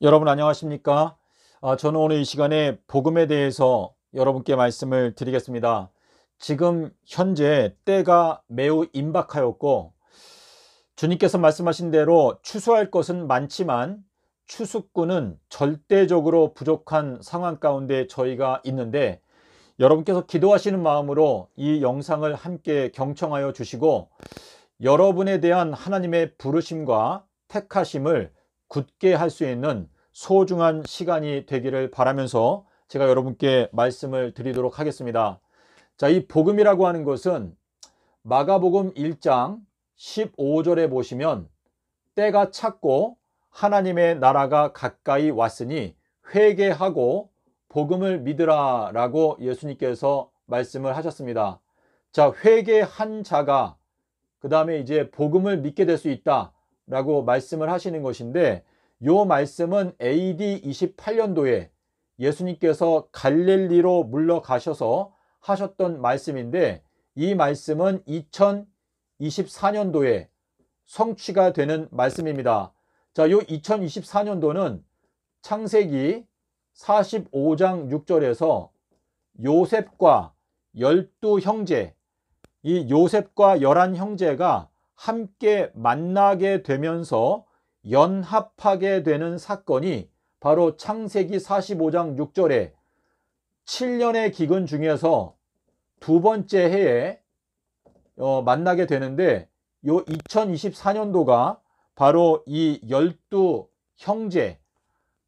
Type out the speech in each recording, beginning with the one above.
여러분 안녕하십니까? 저는 오늘 이 시간에 복음에 대해서 여러분께 말씀을 드리겠습니다. 지금 현재 때가 매우 임박하였고 주님께서 말씀하신 대로 추수할 것은 많지만 추수꾼은 절대적으로 부족한 상황 가운데 저희가 있는데, 여러분께서 기도하시는 마음으로 이 영상을 함께 경청하여 주시고 여러분에 대한 하나님의 부르심과 택하심을 굳게 할 수 있는 소중한 시간이 되기를 바라면서 제가 여러분께 말씀을 드리도록 하겠습니다. 자, 이 복음이라고 하는 것은 마가복음 1장 15절에 보시면 때가 찼고 하나님의 나라가 가까이 왔으니 회개하고 복음을 믿으라 라고 예수님께서 말씀을 하셨습니다. 자, 회개한 자가 그 다음에 이제 복음을 믿게 될 수 있다 라고 말씀을 하시는 것인데, 요 말씀은 AD 28년도에 예수님께서 갈릴리로 물러가셔서 하셨던 말씀인데, 이 말씀은 2024년도에 성취가 되는 말씀입니다. 자, 요 2024년도는 창세기 45장 6절에서 요셉과 12형제, 이 요셉과 11형제가 함께 만나게 되면서 연합하게 되는 사건이 바로 창세기 45장 6절에 7년의 기근 중에서 두 번째 해에 만나게 되는데, 요 2024년도가 바로 이 12형제,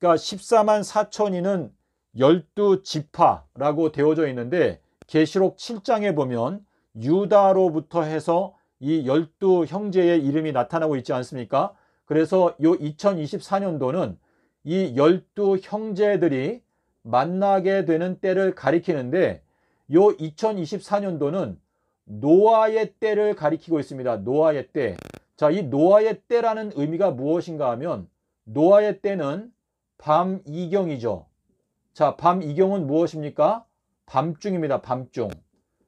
그러니까 14만 4천이는 12지파라고 되어져 있는데, 계시록 7장에 보면 유다로부터 해서 이 12형제의 이름이 나타나고 있지 않습니까? 그래서 요 2024년도는 이 12형제들이 만나게 되는 때를 가리키는데, 요 2024년도는 노아의 때를 가리키고 있습니다. 노아의 때. 자, 이 노아의 때라는 의미가 무엇인가 하면, 노아의 때는 밤이경이죠. 자, 밤이경은 무엇입니까? 밤중입니다. 밤중.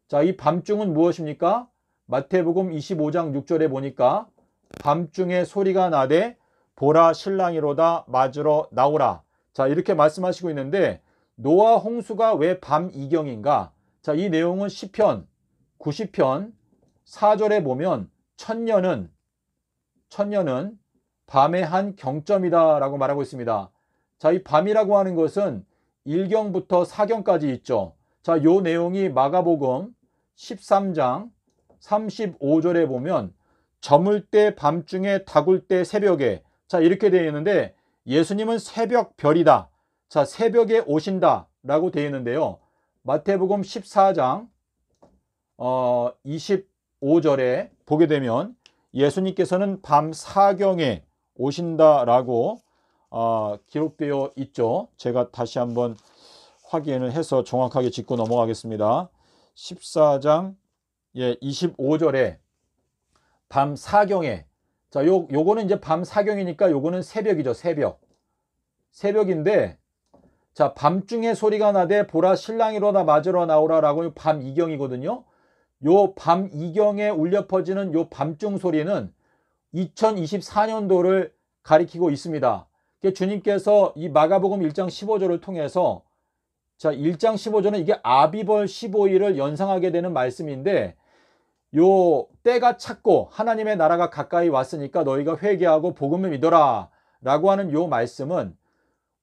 자, 이 밤중은 무엇입니까? 마태복음 25장 6절에 보니까 밤중에 소리가 나되 보라 신랑이로다 맞으러 나오라. 자, 이렇게 말씀하시고 있는데, 노아 홍수가 왜 밤이경인가? 자, 이 내용은 시편 90편 4절에 보면 천년은 밤의 한 경점이다 라고 말하고 있습니다. 자, 이 밤이라고 하는 것은 1경부터 4경까지 있죠. 자, 요 내용이 마가복음 13장 35절에 보면 저물 때 밤중에 다굴 때 새벽에, 자, 이렇게 되어 있는데, 예수님은 새벽 별이다. 자, 새벽에 오신다 라고 되어 있는데요. 마태복음 14장 25절에 보게 되면 예수님께서는 밤 4경에 오신다라고 기록되어 있죠. 제가 다시 한번 확인을 해서 정확하게 짚고 넘어가겠습니다. 14장 25절에 밤 4경에, 자, 요거는 이제 밤 4경이니까 요거는 새벽이죠. 새벽인데, 자, 밤중에 소리가 나되 보라 신랑이로다 맞으러 나오라라고 밤 2경이거든요. 요 밤 2경에 울려 퍼지는 요 밤중 소리는 2024년도를 가리키고 있습니다. 주님께서 이 마가복음 1장 15절을 통해서, 자, 1장 15절은 이게 아비벌 15일을 연상하게 되는 말씀인데, 요 때가 찼고 하나님의 나라가 가까이 왔으니까 너희가 회개하고 복음을 믿어라 라고 하는 요 말씀은,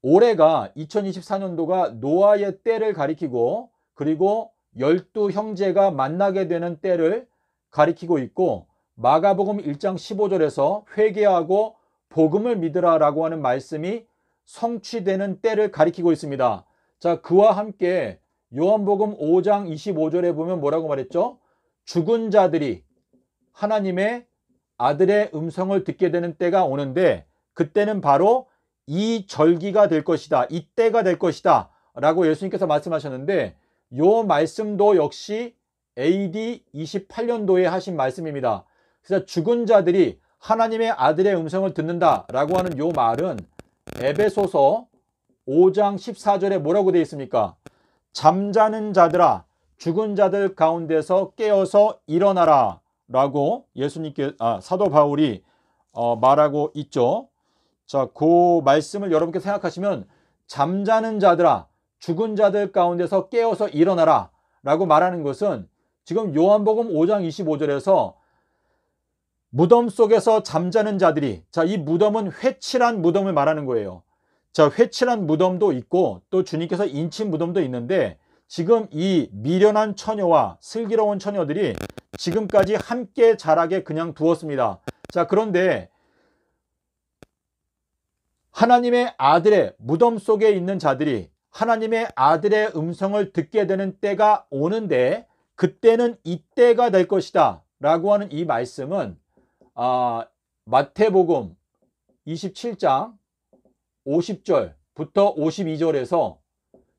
올해가 2024년도가 노아의 때를 가리키고, 그리고 12형제가 만나게 되는 때를 가리키고 있고, 마가복음 1장 15절에서 회개하고 복음을 믿으라 라고 하는 말씀이 성취되는 때를 가리키고 있습니다. 자, 그와 함께 요한복음 5장 25절에 보면 뭐라고 말했죠? 죽은 자들이 하나님의 아들의 음성을 듣게 되는 때가 오는데, 그때는 바로 이 절기가 될 것이다, 이 때가 될 것이다 라고 예수님께서 말씀하셨는데, 요 말씀도 역시 AD 28년도에 하신 말씀입니다. 그래서 죽은 자들이 하나님의 아들의 음성을 듣는다 라고 하는 요 말은 에베소서 5장 14절에 뭐라고 되어 있습니까? 잠자는 자들아 죽은 자들 가운데서 깨어서 일어나라 라고 사도 바울이 말하고 있죠. 자, 그 말씀을 여러분께 생각하시면 잠자는 자들아 죽은 자들 가운데서 깨어서 일어나라 라고 말하는 것은 지금 요한복음 5장 25절에서 무덤 속에서 잠자는 자들이, 자, 이 무덤은 회칠한 무덤을 말하는 거예요. 자, 회칠한 무덤도 있고 또 주님께서 인친 무덤도 있는데 지금 이 미련한 처녀와 슬기로운 처녀들이 지금까지 함께 자라게 그냥 두었습니다. 자, 그런데 하나님의 아들의 무덤 속에 있는 자들이 하나님의 아들의 음성을 듣게 되는 때가 오는데 그때는 이때가 될 것이다 라고 하는 이 말씀은 마태복음 27장 50절부터 52절에서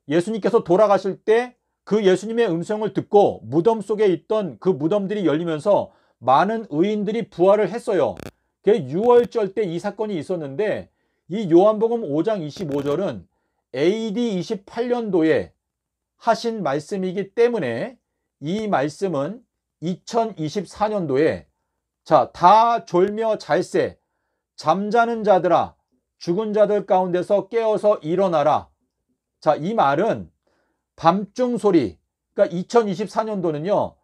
예수님께서 돌아가실 때 그 예수님의 음성을 듣고 무덤 속에 있던 그 무덤들이 열리면서 많은 의인들이 부활을 했어요. 그게 6월절 때 이 사건이 있었는데 이 요한복음 5장 25절은 AD 28년도에 하신 말씀이기 때문에 이 말씀은 2024년도에 자, 다 졸며 잘세 잠자는 자들아 죽은 자들 가운데서 깨어서 일어나라. 자, 이 말은 밤중 소리, 그러니까 2024년도는요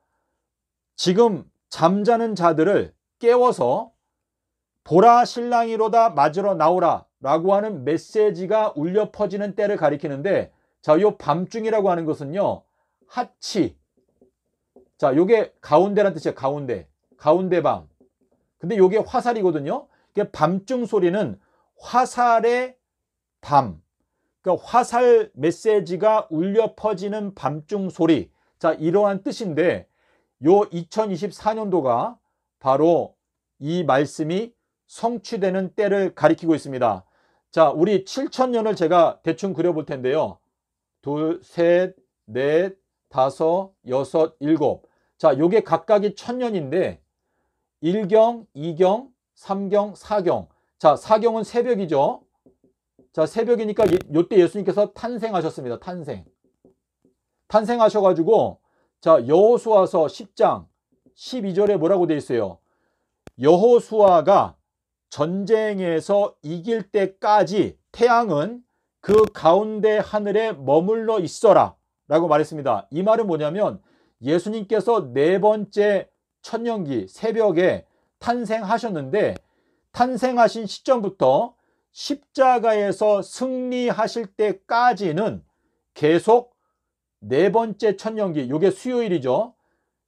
지금 잠자는 자들을 깨워서 보라 신랑이로다 맞으러 나오라 라고 하는 메시지가 울려 퍼지는 때를 가리키는데, 자, 요 밤중이라고 하는 것은요 하치, 자, 요게 가운데란 뜻이에요. 가운데 밤. 근데 요게 화살이거든요. 밤중 소리는 화살의 밤, 그러니까 화살 메시지가 울려 퍼지는 밤중 소리. 자, 이러한 뜻인데 요 2024년도가 바로 이 말씀이 성취되는 때를 가리키고 있습니다. 자, 우리 7천년을 제가 대충 그려볼 텐데요. 둘, 셋, 넷, 다섯, 여섯, 일곱. 자, 요게 각각이 1000년인데 1경, 2경, 3경, 4경. 자, 4경은 새벽이죠. 자, 새벽이니까 요때 예수님께서 탄생하셨습니다. 탄생하셔가지고 자, 여호수아서 10장 12절에 뭐라고 되어 있어요? 여호수아가 전쟁에서 이길 때까지 태양은 그 가운데 하늘에 머물러 있어라 라고 말했습니다. 이 말은 뭐냐면 예수님께서 네 번째 천년기 새벽에 탄생하셨는데 탄생하신 시점부터 십자가에서 승리하실 때까지는 계속 네 번째 천년기, 요게 수요일이죠.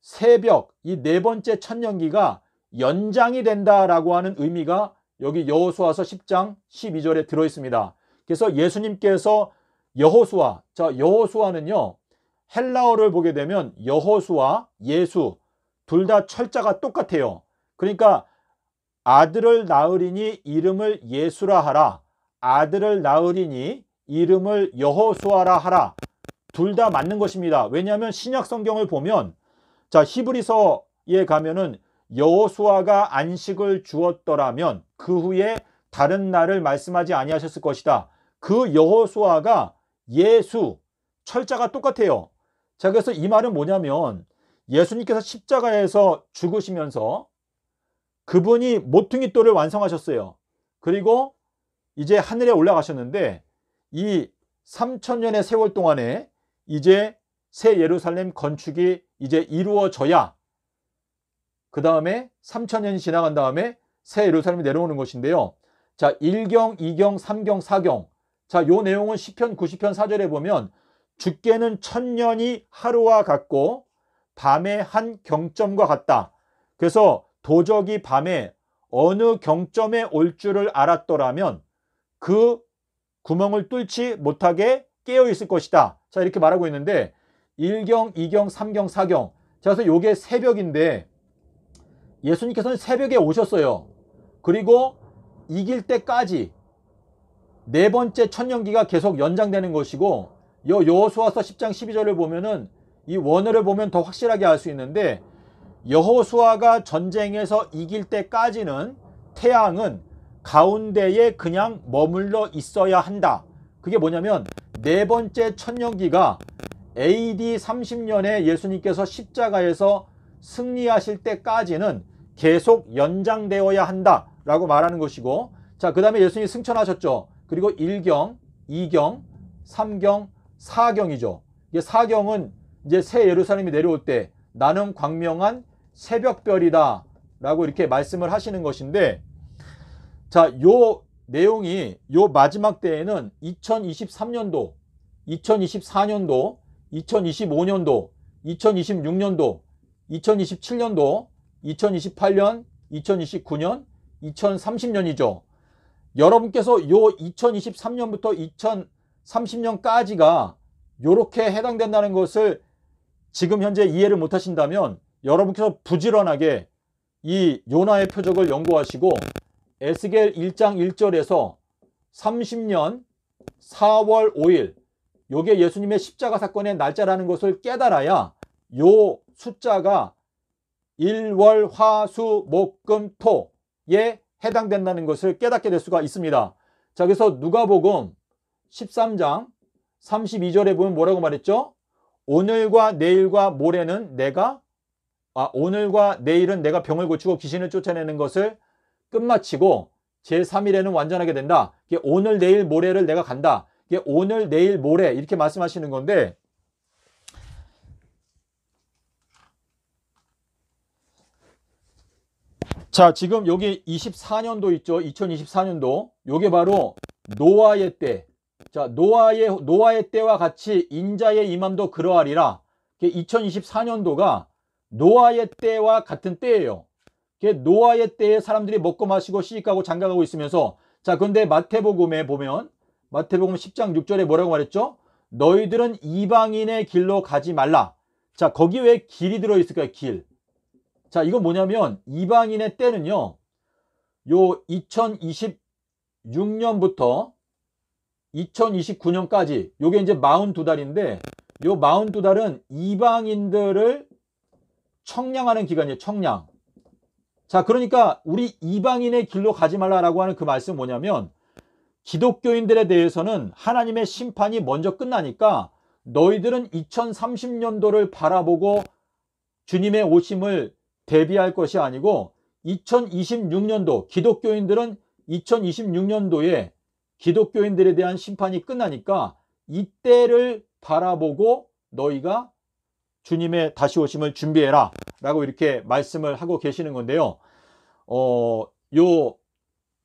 새벽, 이 네 번째 천년기가 연장이 된다라고 하는 의미가 여기 여호수아서 10장 12절에 들어 있습니다. 그래서 예수님께서 여호수아, 자, 여호수아는요 헬라어를 보게 되면 여호수아, 예수 둘 다 철자가 똑같아요. 그러니까 아들을 낳으리니 이름을 예수라 하라, 아들을 낳으리니 이름을 여호수아라 하라. 둘 다 맞는 것입니다. 왜냐하면 신약 성경을 보면 자, 히브리서에 가면은 여호수아가 안식을 주었더라면 그 후에 다른 날을 말씀하지 아니하셨을 것이다. 그 여호수아가 예수, 철자가 똑같아요. 자, 그래서 이 말은 뭐냐면 예수님께서 십자가에서 죽으시면서 그분이 모퉁이 돌을 완성하셨어요. 그리고 이제 하늘에 올라가셨는데 이 3000년의 세월 동안에 이제 새 예루살렘 건축이 이제 이루어져야 그 다음에 3000년이 지나간 다음에 새 예루살렘이 내려오는 것인데요. 자, 1경, 2경, 3경, 4경. 자, 요 내용은 시편 90편 4절에 보면 주께는 1000년이 하루와 같고 밤의 한 경점과 같다. 그래서 도적이 밤에 어느 경점에 올 줄을 알았더라면 그 구멍을 뚫지 못하게 깨어 있을 것이다. 자, 이렇게 말하고 있는데 1경, 2경, 3경, 4경. 자, 그래서 요게 새벽인데 예수님께서는 새벽에 오셨어요. 그리고 이길 때까지 네 번째 천년기가 계속 연장되는 것이고 여호수아서 10장 12절을 보면은 이 원어를 보면 더 확실하게 알 수 있는데 여호수아가 전쟁에서 이길 때까지는 태양은 가운데에 그냥 머물러 있어야 한다. 그게 뭐냐면 네 번째 천년기가 AD 30년에 예수님께서 십자가에서 승리하실 때까지는 계속 연장되어야 한다 라고 말하는 것이고, 자, 그 다음에 예수님이 승천하셨죠. 그리고 1경, 2경, 3경, 4경이죠. 이게 4경은 이제 새 예루살렘이 내려올 때 나는 광명한 새벽별이다 라고 이렇게 말씀을 하시는 것인데, 자, 요 내용이 요 마지막 때에는 2023년도, 2024년도, 2025년도, 2026년도, 2027년도, 2028년, 2029년, 2030년이죠. 여러분께서 요 2023년부터 2030년까지가 요렇게 해당된다는 것을 지금 현재 이해를 못 하신다면 여러분께서 부지런하게 이 요나의 표적을 연구하시고 에스겔 1장 1절에서 30년 4월 5일 요게 예수님의 십자가 사건의 날짜라는 것을 깨달아야 요 숫자가 1월 화수 목 금 토에 해당된다는 것을 깨닫게 될 수가 있습니다. 자, 그래서 누가복음 13장 32절에 보면 뭐라고 말했죠? 오늘과 내일과 모레는 오늘과 내일은 내가 병을 고치고 귀신을 쫓아내는 것을 끝마치고 제3일에는 완전하게 된다. 이게 오늘 내일 모레를 내가 간다. 이게 오늘 내일 모레 이렇게 말씀하시는 건데, 자, 지금 여기 24년도 있죠. 2024년도. 요게 바로 노아의 때. 자, 노아의 때와 같이 인자의 임함도 그러하리라. 2024년도가 노아의 때와 같은 때예요. 노아의 때에 사람들이 먹고 마시고 시집가고 장가가고 있으면서, 자, 그런데 마태복음에 보면 마태복음 10장 6절에 뭐라고 말했죠? 너희들은 이방인의 길로 가지 말라. 자, 거기 왜 길이 들어있을까요? 길. 자, 이건 뭐냐면 이방인의 때는요, 요 2026년부터 2029년까지 요게 이제 42달인데 요 42달은 이방인들을 청량하는 기간이에요. 청량. 자, 그러니까 우리 이방인의 길로 가지 말라라고 하는 그 말씀은 뭐냐면 기독교인들에 대해서는 하나님의 심판이 먼저 끝나니까 너희들은 2030년도를 바라보고 주님의 오심을 대비할 것이 아니고 2026년도 기독교인들은 2026년도에 기독교인들에 대한 심판이 끝나니까 이때를 바라보고 너희가 주님의 다시 오심을 준비해라 라고 이렇게 말씀을 하고 계시는 건데요. 그러니까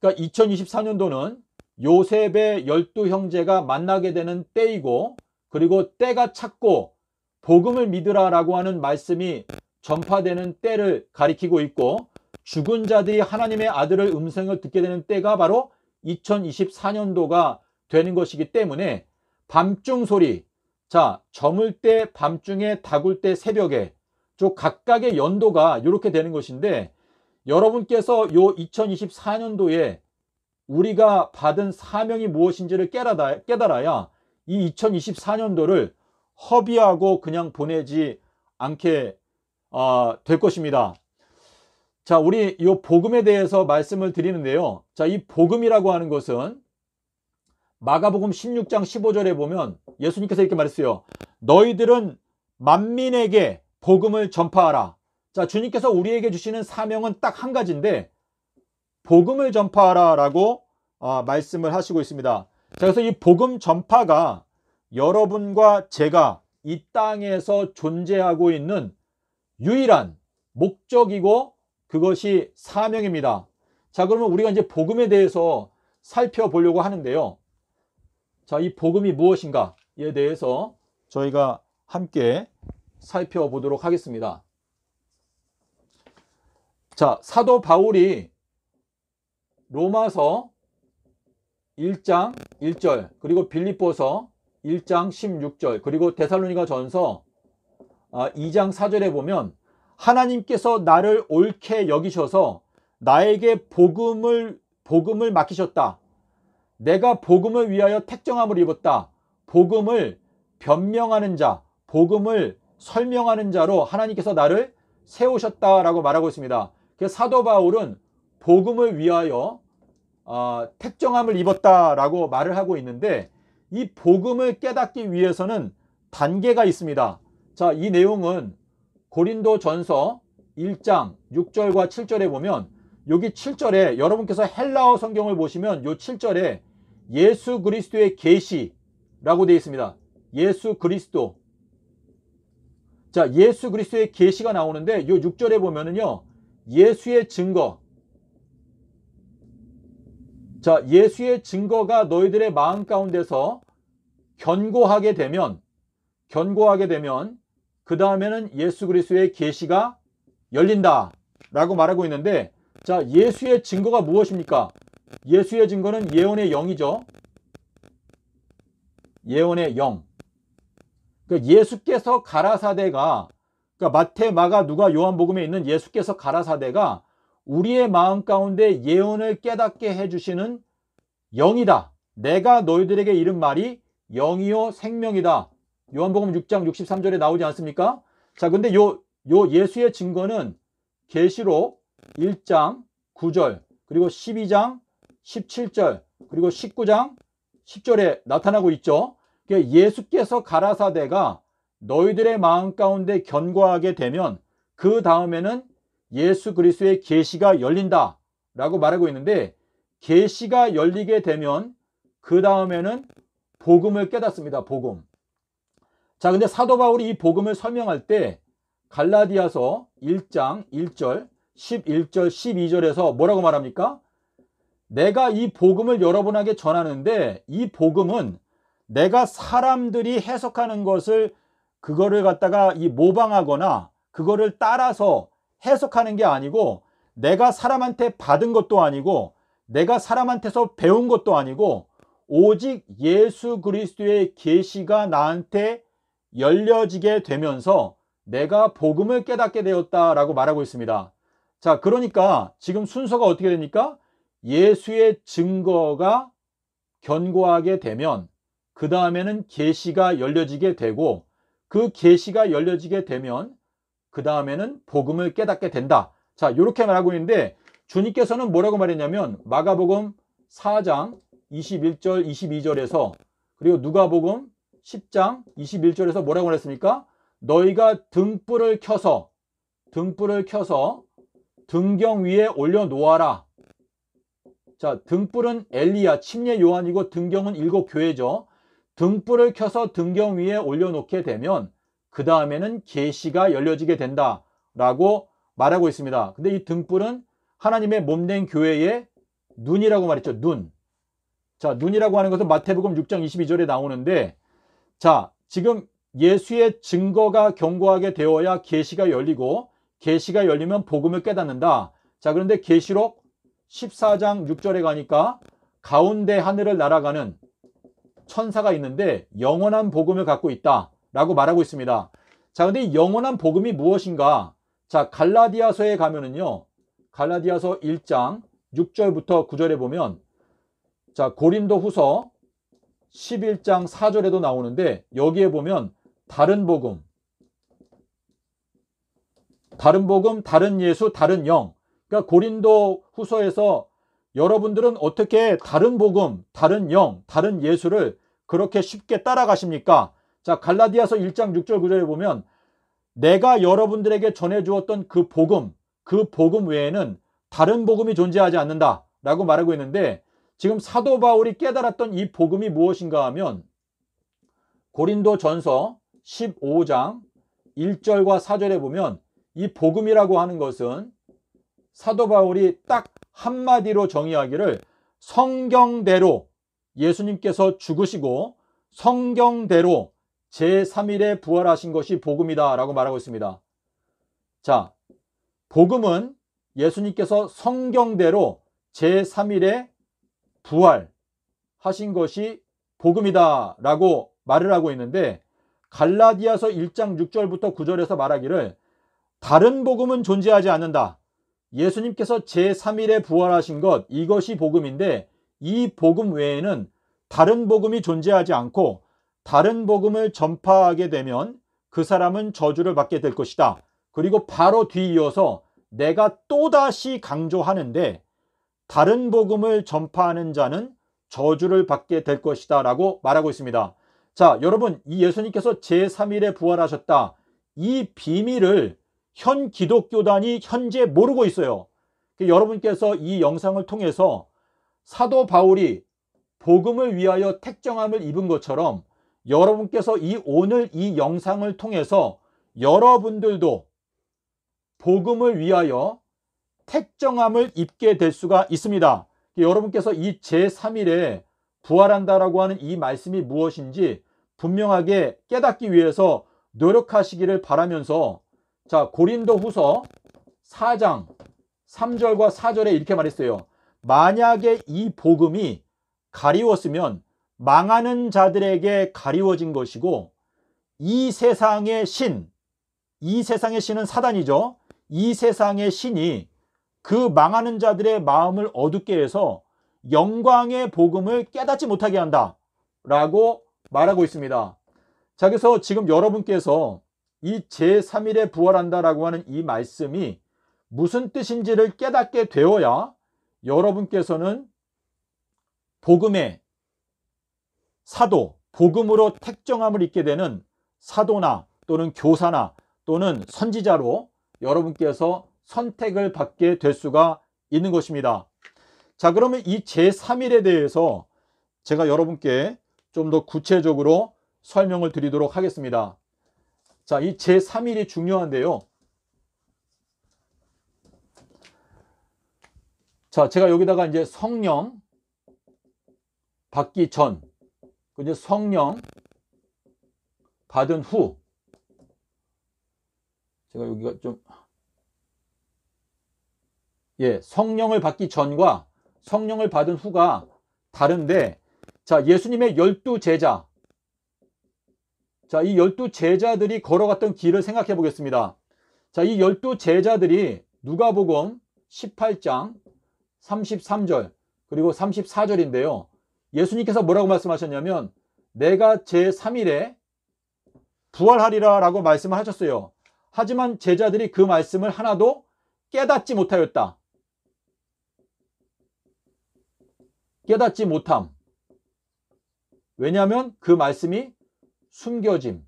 2024년도는 요셉의 12형제가 만나게 되는 때이고, 그리고 때가 찼고 복음을 믿으라 라고 하는 말씀이 전파되는 때를 가리키고 있고, 죽은 자들이 하나님의 아들의 음성을 듣게 되는 때가 바로 2024년도가 되는 것이기 때문에 밤중 소리, 자, 저물 때 밤중에 다굴 때 새벽에 좀 각각의 연도가 이렇게 되는 것인데, 여러분께서 요 2024년도에 우리가 받은 사명이 무엇인지를 깨달아야 이 2024년도를 허비하고 그냥 보내지 않게 될 것입니다. 자, 우리 이 복음에 대해서 말씀을 드리는데요. 자, 이 복음이라고 하는 것은 마가복음 16장 15절에 보면 예수님께서 이렇게 말했어요. 너희들은 만민에게 복음을 전파하라. 자, 주님께서 우리에게 주시는 사명은 딱 한 가지인데 복음을 전파하라 라고 말씀을 하시고 있습니다. 자, 그래서 이 복음 전파가 여러분과 제가 이 땅에서 존재하고 있는 유일한 목적이고 그것이 사명입니다. 자, 그러면 우리가 이제 복음에 대해서 살펴보려고 하는데요. 자, 이 복음이 무엇인가에 대해서 저희가 함께 살펴보도록 하겠습니다. 자, 사도 바울이 로마서 1장 1절, 그리고 빌립보서 1장 16절, 그리고 데살로니가 전서 2장 4절에 보면 하나님께서 나를 옳게 여기셔서 나에게 복음을 맡기셨다. 내가 복음을 위하여 택정함을 입었다. 복음을 변명하는 자, 복음을 설명하는 자로 하나님께서 나를 세우셨다라고 말하고 있습니다. 그래서 사도 바울은 복음을 위하여 택정함을 입었다라고 말을 하고 있는데, 이 복음을 깨닫기 위해서는 단계가 있습니다. 자, 이 내용은 고린도 전서 1장 6절과 7절에 보면 여기 7절에 여러분께서 헬라어 성경을 보시면 요 7절에 예수 그리스도의 계시라고 되어 있습니다. 예수 그리스도. 자, 예수 그리스도의 계시가 나오는데 요 6절에 보면은요. 예수의 증거. 자, 예수의 증거가 너희들의 마음 가운데서 견고하게 되면 그 다음에는 예수 그리스도의 계시가 열린다 라고 말하고 있는데, 자, 예수의 증거가 무엇입니까? 예수의 증거는 예언의 영이죠. 예언의 영. 그러니까 예수께서 가라사대가, 그러니까 마태, 마가, 누가, 요한복음에 있는 예수께서 가라사대가 우리의 마음 가운데 예언을 깨닫게 해주시는 영이다. 내가 너희들에게 이른 말이 영이요 생명이다. 요한복음 6장 63절에 나오지 않습니까? 자, 근데 요 예수의 증거는 계시록 1장 9절, 그리고 12장 17절, 그리고 19장 10절에 나타나고 있죠. 그러니까 예수께서 가라사대가 너희들의 마음 가운데 견고하게 되면 그 다음에는 예수 그리스도의 계시가 열린다 라고 말하고 있는데, 계시가 열리게 되면 그 다음에는 복음을 깨닫습니다. 복음. 자, 근데 사도 바울이 이 복음을 설명할 때 갈라디아서 1장 1절, 11절, 12절에서 뭐라고 말합니까? 내가 이 복음을 여러분에게 전하는데 이 복음은 내가 사람들이 해석하는 것을 그거를 갖다가 모방하거나 그거를 따라서 해석하는 게 아니고, 내가 사람한테 받은 것도 아니고 내가 사람한테서 배운 것도 아니고 오직 예수 그리스도의 계시가 나한테 열려지게 되면서 내가 복음을 깨닫게 되었다라고 말하고 있습니다. 자, 그러니까 지금 순서가 어떻게 됩니까? 예수의 증거가 견고하게 되면 그 다음에는 계시가 열려지게 되고, 그 계시가 열려지게 되면 그 다음에는 복음을 깨닫게 된다. 자, 이렇게 말하고 있는데, 주님께서는 뭐라고 말했냐면 마가복음 4장 21절 22절에서 그리고 누가복음 10장 21절에서 뭐라고 말했습니까? 너희가 등불을 켜서 등경 위에 올려놓아라. 자, 등불은 엘리야, 침례 요한이고 등경은 7교회죠. 등불을 켜서 등경 위에 올려놓게 되면 그 다음에는 계시가 열려지게 된다라고 말하고 있습니다. 근데 이 등불은 하나님의 몸된 교회의 눈이라고 말했죠. 눈. 자, 눈이라고 하는 것은 마태복음 6장 22절에 나오는데, 자, 지금 예수의 증거가 견고하게 되어야 계시가 열리고, 계시가 열리면 복음을 깨닫는다. 자, 그런데 계시록 14장 6절에 가니까 가운데 하늘을 날아가는 천사가 있는데 영원한 복음을 갖고 있다 라고 말하고 있습니다. 자, 근데 이 영원한 복음이 무엇인가? 자, 갈라디아서에 가면은요, 갈라디아서 1장 6절부터 9절에 보면, 자, 고린도 후서 11장 4절에도 나오는데, 여기에 보면 다른 복음, 다른 예수, 다른 영. 그러니까 고린도 후서에서 여러분들은 어떻게 다른 복음, 다른 영, 다른 예수를 그렇게 쉽게 따라가십니까? 자, 갈라디아서 1장 6절 9절에 보면 내가 여러분들에게 전해주었던 그 복음 외에는 다른 복음이 존재하지 않는다 라고 말하고 있는데, 지금 사도 바울이 깨달았던 이 복음이 무엇인가 하면 고린도 전서 15장 1절과 4절에 보면 이 복음이라고 하는 것은 사도 바울이 딱 한마디로 정의하기를 성경대로 예수님께서 죽으시고 성경대로 제3일에 부활하신 것이 복음이다 라고 말하고 있습니다. 자, 복음은 예수님께서 성경대로 제3일에 부활하신 것이 복음이다 라고 말을 하고 있는데, 갈라디아서 1장 6절부터 9절에서 말하기를 다른 복음은 존재하지 않는다. 예수님께서 제3일에 부활하신 것, 이것이 복음인데 이 복음 외에는 다른 복음이 존재하지 않고, 다른 복음을 전파하게 되면 그 사람은 저주를 받게 될 것이다. 그리고 바로 뒤이어서 내가 또다시 강조하는데 다른 복음을 전파하는 자는 저주를 받게 될 것이다 라고 말하고 있습니다. 자, 여러분, 이 예수님께서 제3일에 부활하셨다. 이 비밀을 현 기독교단이 현재 모르고 있어요. 여러분께서 이 영상을 통해서 사도 바울이 복음을 위하여 택정함을 입은 것처럼 여러분께서 오늘 이 영상을 통해서 여러분들도 복음을 위하여 택정함을 입게 될 수가 있습니다. 여러분께서 이 제3일에 부활한다라고 하는 이 말씀이 무엇인지 분명하게 깨닫기 위해서 노력하시기를 바라면서, 자, 고린도후서 4장 3절과 4절에 이렇게 말했어요. 만약에 이 복음이 가리웠으면 망하는 자들에게 가리워진 것이고, 이 세상의 신은 사단이죠. 이 세상의 신이 그 망하는 자들의 마음을 어둡게 해서 영광의 복음을 깨닫지 못하게 한다 라고 말하고 있습니다. 자, 그래서 지금 여러분께서 이 제3일에 부활한다 라고 하는 이 말씀이 무슨 뜻인지를 깨닫게 되어야 여러분께서는 복음의 사도, 복음으로 택정함을 입게 되는 사도나 또는 교사나 또는 선지자로 여러분께서 선택을 받게 될 수가 있는 것입니다. 자, 그러면 이 제3일에 대해서 제가 여러분께 좀 더 구체적으로 설명을 드리도록 하겠습니다. 자, 이 제3일이 중요한데요. 자, 제가 여기다가 이제 성령 받기 전, 이제 성령 받은 후, 제가 여기가 좀, 성령을 받기 전과 성령을 받은 후가 다른데, 자, 예수님의 12제자, 자, 이 12제자들이 걸어갔던 길을 생각해 보겠습니다. 자, 이 12제자들이 누가복음 18장 33절 그리고 34절인데요. 예수님께서 뭐라고 말씀하셨냐면 내가 제3일에 부활하리라 라고 말씀을 하셨어요. 하지만 제자들이 그 말씀을 하나도 깨닫지 못하였다. 깨닫지 못함. 왜냐하면 그 말씀이 숨겨짐.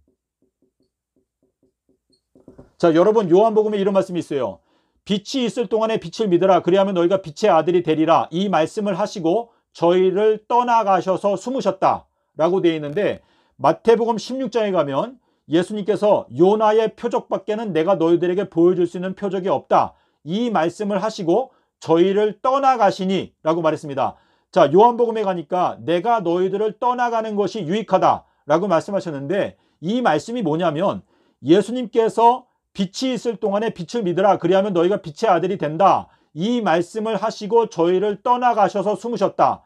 자, 여러분, 요한복음에 이런 말씀이 있어요. 빛이 있을 동안에 빛을 믿으라. 그리하면 너희가 빛의 아들이 되리라. 이 말씀을 하시고 저희를 떠나가셔서 숨으셨다 라고 되어 있는데, 마태복음 16장에 가면 예수님께서 요나의 표적밖에는 내가 너희들에게 보여줄 수 있는 표적이 없다. 이 말씀을 하시고 저희를 떠나가시니 라고 말했습니다. 자, 요한복음에 가니까 내가 너희들을 떠나가는 것이 유익하다 라고 말씀하셨는데, 이 말씀이 뭐냐면 예수님께서 빛이 있을 동안에 빛을 믿으라. 그리하면 너희가 빛의 아들이 된다. 이 말씀을 하시고 저희를 떠나가셔서 숨으셨다.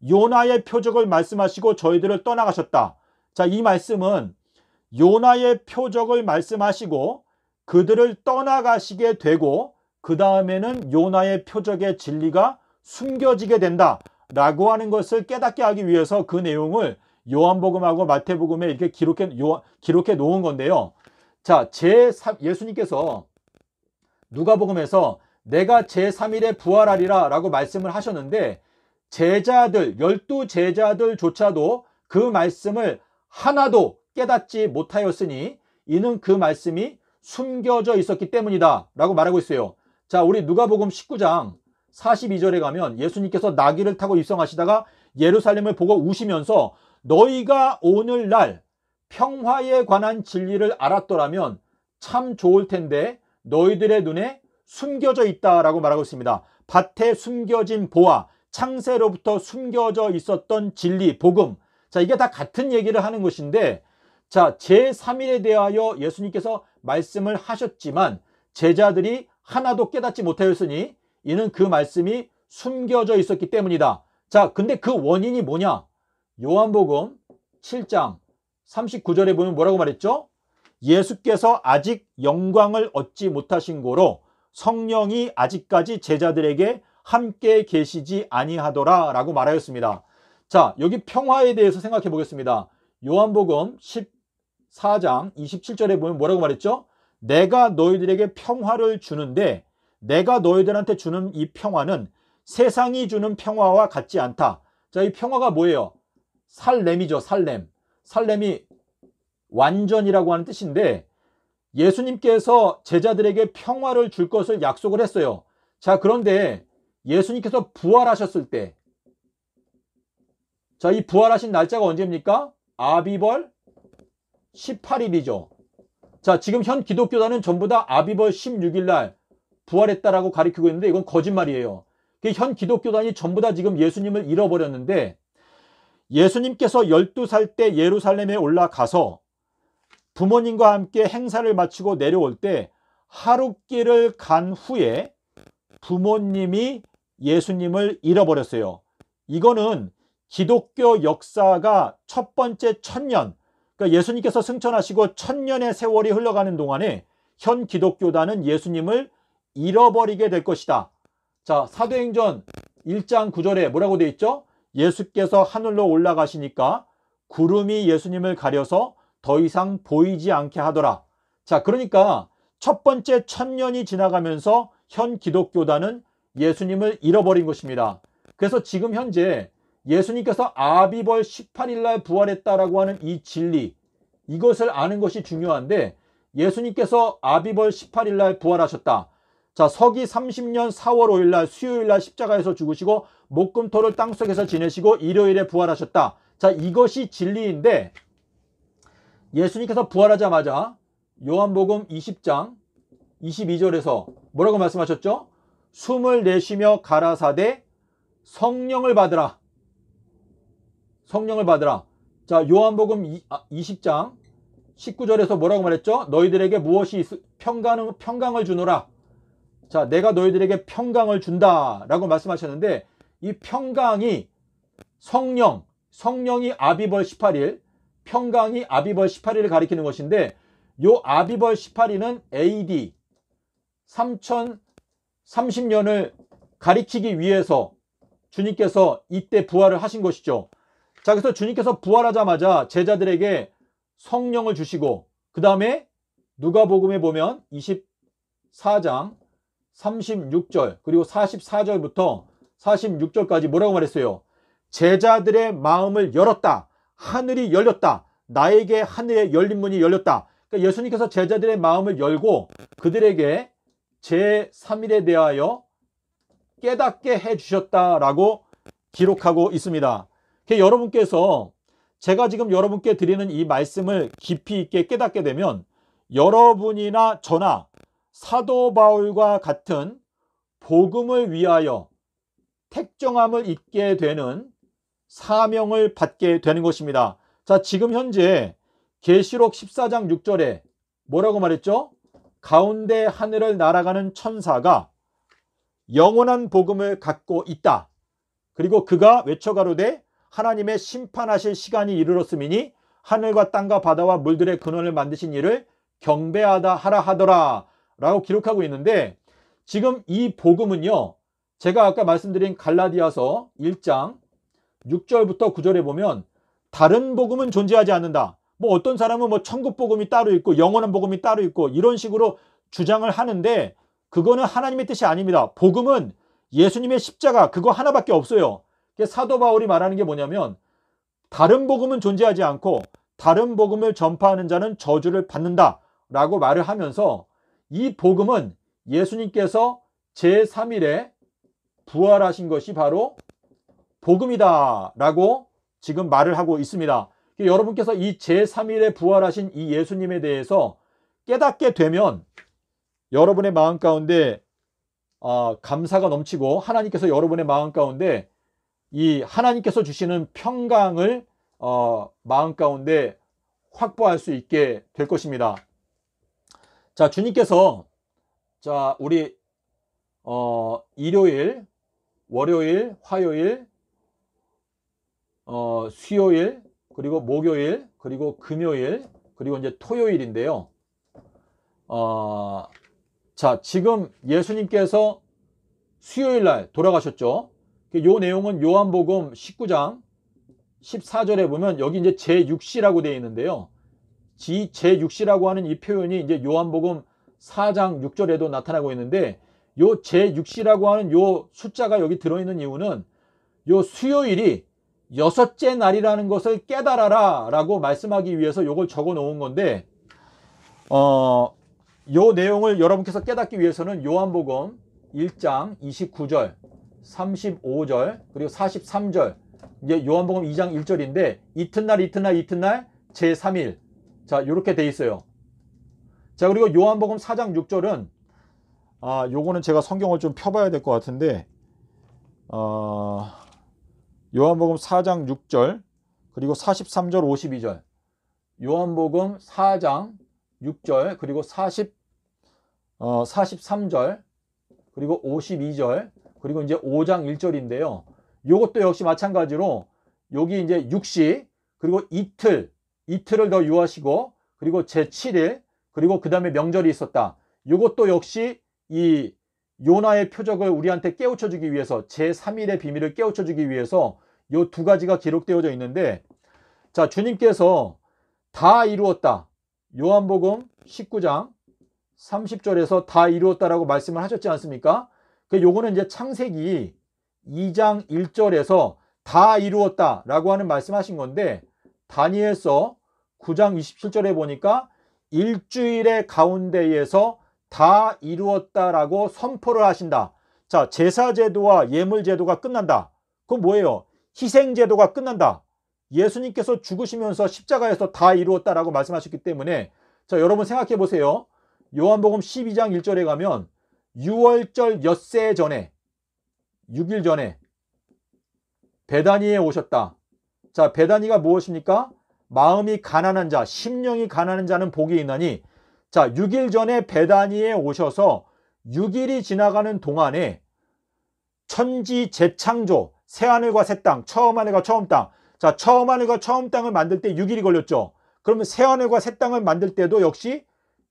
요나의 표적을 말씀하시고 저희들을 떠나가셨다. 자, 이 말씀은 요나의 표적을 말씀하시고 그들을 떠나가시게 되고 그 다음에는 요나의 표적의 진리가 숨겨지게 된다 라고 하는 것을 깨닫게 하기 위해서 그 내용을 요한복음하고 마태복음에 이렇게 기록해 놓은 건데요. 자, 예수님께서 누가복음에서 내가 제3일에 부활하리라 라고 말씀을 하셨는데, 제자들, 12제자들조차도 그 말씀을 하나도 깨닫지 못하였으니 이는 그 말씀이 숨겨져 있었기 때문이다 라고 말하고 있어요. 자, 우리 누가복음 19장 42절에 가면 예수님께서 나귀를 타고 입성하시다가 예루살렘을 보고 우시면서 너희가 오늘날 평화에 관한 진리를 알았더라면 참 좋을 텐데 너희들의 눈에 숨겨져 있다라고 말하고 있습니다. 밭에 숨겨진 보화, 창세로부터 숨겨져 있었던 진리, 복음. 자, 이게 다 같은 얘기를 하는 것인데, 자, 제3일에 대하여 예수님께서 말씀을 하셨지만 제자들이 하나도 깨닫지 못하였으니 이는 그 말씀이 숨겨져 있었기 때문이다. 자, 근데 그 원인이 뭐냐? 요한복음 7장 39절에 보면 뭐라고 말했죠? 예수께서 아직 영광을 얻지 못하신 고로 성령이 아직까지 제자들에게 함께 계시지 아니하더라 라고 말하였습니다. 자, 여기 평화에 대해서 생각해 보겠습니다. 요한복음 14장 27절에 보면 뭐라고 말했죠? 내가 너희들에게 평화를 주는데 내가 너희들한테 주는 이 평화는 세상이 주는 평화와 같지 않다. 자, 이 평화가 뭐예요? 살렘이죠. 살렘이 완전이라고 하는 뜻인데, 예수님께서 제자들에게 평화를 줄 것을 약속을 했어요. 자, 그런데 예수님께서 부활하셨을 때, 자, 이 부활하신 날짜가 언제입니까? 아비벌 18일이죠. 자, 지금 현 기독교단은 전부 다 아비벌 16일 날 부활했다라고 가리키고 있는데 이건 거짓말이에요. 현 기독교단이 전부 다 지금 예수님을 잃어버렸는데, 예수님께서 12살 때 예루살렘에 올라가서 부모님과 함께 행사를 마치고 내려올 때 하룻길을 간 후에 부모님이 예수님을 잃어버렸어요. 이거는 기독교 역사가 첫 번째 1000년, 그러니까 예수님께서 승천하시고 1000년의 세월이 흘러가는 동안에 현 기독교단은 예수님을 잃어버리게 될 것이다. 자, 사도행전 1장 9절에 뭐라고 되어 있죠? 예수께서 하늘로 올라가시니까 구름이 예수님을 가려서 더 이상 보이지 않게 하더라. 자, 그러니까 첫 번째 1000년이 지나가면서 현 기독교단은 예수님을 잃어버린 것입니다. 그래서 지금 현재 예수님께서 아비벌 18일 날 부활했다라고 하는 이 진리, 이것을 아는 것이 중요한데, 예수님께서 아비벌 18일 날 부활하셨다. 자, 서기 30년 4월 5일 날 수요일 날 십자가에서 죽으시고 목금토를 땅속에서 지내시고 일요일에 부활하셨다. 자, 이것이 진리인데, 예수님께서 부활하자마자 요한복음 20장 22절에서 뭐라고 말씀하셨죠? 숨을 내쉬며 가라사대 성령을 받으라. 성령을 받으라. 자, 요한복음 20장 19절에서 뭐라고 말했죠? 너희들에게 무엇이 평강을 주노라. 자, 내가 너희들에게 평강을 준다 라고 말씀하셨는데, 이 평강이 성령이 아비벌 18일, 평강이 아비벌 18일을 가리키는 것인데, 요 아비벌 18일은 AD 3030년을 가리키기 위해서 주님께서 이때 부활을 하신 것이죠. 자, 그래서 주님께서 부활하자마자 제자들에게 성령을 주시고, 그 다음에 누가복음에 보면 24장 36절 그리고 44절부터 46절까지 뭐라고 말했어요? 제자들의 마음을 열었다. 하늘이 열렸다. 나에게 하늘의 열린 문이 열렸다. 그러니까 예수님께서 제자들의 마음을 열고 그들에게 제3일에 대하여 깨닫게 해주셨다라고 기록하고 있습니다. 여러분께서 제가 지금 여러분께 드리는 이 말씀을 깊이 있게 깨닫게 되면 여러분이나 저나 사도 바울과 같은 복음을 위하여 택정함을 입게 되는 사명을 받게 되는 것입니다. 자, 지금 현재 계시록 14장 6절에 뭐라고 말했죠? 가운데 하늘을 날아가는 천사가 영원한 복음을 갖고 있다. 그리고 그가 외쳐가로되 하나님의 심판하실 시간이 이르렀음이니 하늘과 땅과 바다와 물들의 근원을 만드신 이를 경배하다 하라 하더라 라고 기록하고 있는데, 지금 이 복음은요, 제가 아까 말씀드린 갈라디아서 1장 6절부터 9절에 보면 다른 복음은 존재하지 않는다. 뭐 어떤 사람은 뭐 천국 복음이 따로 있고 영원한 복음이 따로 있고 이런 식으로 주장을 하는데, 그거는 하나님의 뜻이 아닙니다. 복음은 예수님의 십자가 그거 하나밖에 없어요. 사도 바울이 말하는 게 뭐냐면, 다른 복음은 존재하지 않고 다른 복음을 전파하는 자는 저주를 받는다 라고 말을 하면서, 이 복음은 예수님께서 제3일에 부활하신 것이 바로 복음이다 라고 지금 말을 하고 있습니다. 여러분께서 이 제3일에 부활하신 이 예수님에 대해서 깨닫게 되면 여러분의 마음 가운데 감사가 넘치고, 하나님께서 여러분의 마음 가운데 이 하나님께서 주시는 평강을 마음 가운데 확보할 수 있게 될 것입니다. 자, 주님께서 자, 우리 일요일, 월요일, 화요일, 수요일, 그리고 목요일, 그리고 금요일, 그리고 이제 토요일인데요. 자, 지금 예수님께서 수요일 날 돌아가셨죠. 요 내용은 요한복음 19장 14절에 보면 여기 이제 제6시라고 되어 있는데요. 제6시라고 하는 이 표현이 이제 요한복음 4장 6절에도 나타나고 있는데, 요 제6시라고 하는 요 숫자가 여기 들어있는 이유는 요 수요일이 6째 날이라는 것을 깨달아라 라고 말씀하기 위해서 요걸 적어 놓은 건데, 요 내용을 여러분께서 깨닫기 위해서는 요한복음 1장 29절, 35절, 그리고 43절. 이제 요한복음 2장 1절인데 이튿날 제3일. 자, 요렇게 돼 있어요. 자, 그리고 요한복음 4장 6절은 요거는 제가 성경을 좀 펴봐야 될 것 같은데 요한복음 4장 6절 그리고 43절 52절. 요한복음 4장 6절 그리고 43절 그리고 52절 그리고 이제 5장 1절인데요. 요것도 역시 마찬가지로 여기 이제 육시 그리고 이틀을 더 유하시고 그리고 제7일 그리고 그 다음에 명절이 있었다. 요것도 역시 이 요나의 표적을 우리한테 깨우쳐 주기 위해서 제3일의 비밀을 깨우쳐 주기 위해서 요 두 가지가 기록되어져 있는데, 자, 주님께서 다 이루었다. 요한복음 19장 30절에서 다 이루었다라고 말씀을 하셨지 않습니까? 요거는 이제 창세기 2장 1절에서 다 이루었다라고 하는 말씀하신 건데, 다니엘서 9장 27절에 보니까 일주일의 가운데에서 다 이루었다라고 선포를 하신다. 자, 제사제도와 예물제도가 끝난다. 그건 뭐예요? 희생제도가 끝난다. 예수님께서 죽으시면서 십자가에서 다 이루었다라고 말씀하셨기 때문에, 자, 여러분 생각해 보세요. 요한복음 12장 1절에 가면 6월절 엿새 전에 6일 전에 베다니에 오셨다. 자, 베다니가 무엇입니까? 마음이 가난한 자, 심령이 가난한 자는 복이 있나니. 자, 6일 전에 베다니에 오셔서 6일이 지나가는 동안에 천지 재창조, 새하늘과 새 땅, 처음 하늘과 처음 땅. 자, 처음 하늘과 처음 땅을 만들 때 6일이 걸렸죠. 그러면 새하늘과 새 땅을 만들 때도 역시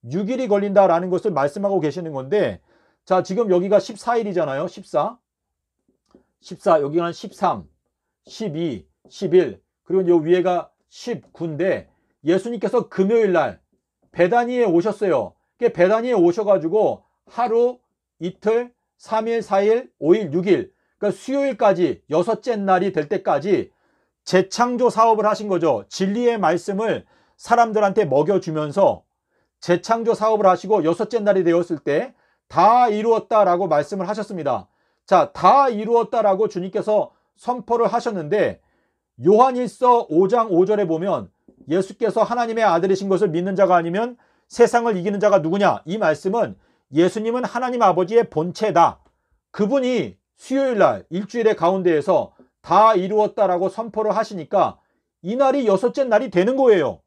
6일이 걸린다라는 것을 말씀하고 계시는 건데, 자, 지금 여기가 14일이잖아요. 14, 여기가 13, 12, 11, 그리고 요 위에가 19인데 예수님께서 금요일 날 베다니에 오셨어요. 베다니에 오셔가지고 하루, 이틀, 3일, 4일, 5일, 6일, 그러니까 수요일까지 6째 날이 될 때까지 재창조 사업을 하신 거죠. 진리의 말씀을 사람들한테 먹여주면서 재창조 사업을 하시고 6째 날이 되었을 때 다 이루었다라고 말씀을 하셨습니다. 자, 다 이루었다라고 주님께서 선포를 하셨는데, 요한일서 5장 5절에 보면 예수께서 하나님의 아들이신 것을 믿는 자가 아니면 세상을 이기는 자가 누구냐? 이 말씀은 예수님은 하나님 아버지의 본체다. 그분이 수요일날 일주일의 가운데에서 다 이루었다라고 선포를 하시니까 이날이 6째 날이 되는 거예요.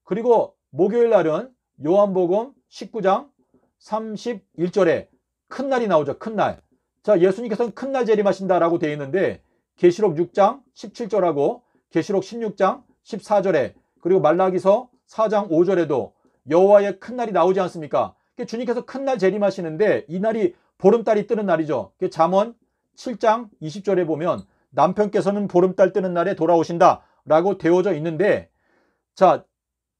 그리고 목요일 날은 요한복음 19장 31절에 큰 날이 나오죠. 큰 날. 자, 예수님께서는 큰 날 재림하신다라고 되어 있는데 계시록 6장 17절하고 계시록 16장 14절에 그리고 말라기서 4장 5절에도 여호와의 큰 날이 나오지 않습니까? 주님께서 큰 날 재림하시는데 이 날이 보름달이 뜨는 날이죠. 잠언 7장 20절에 보면 남편께서는 보름달 뜨는 날에 돌아오신다라고 되어져 있는데, 자,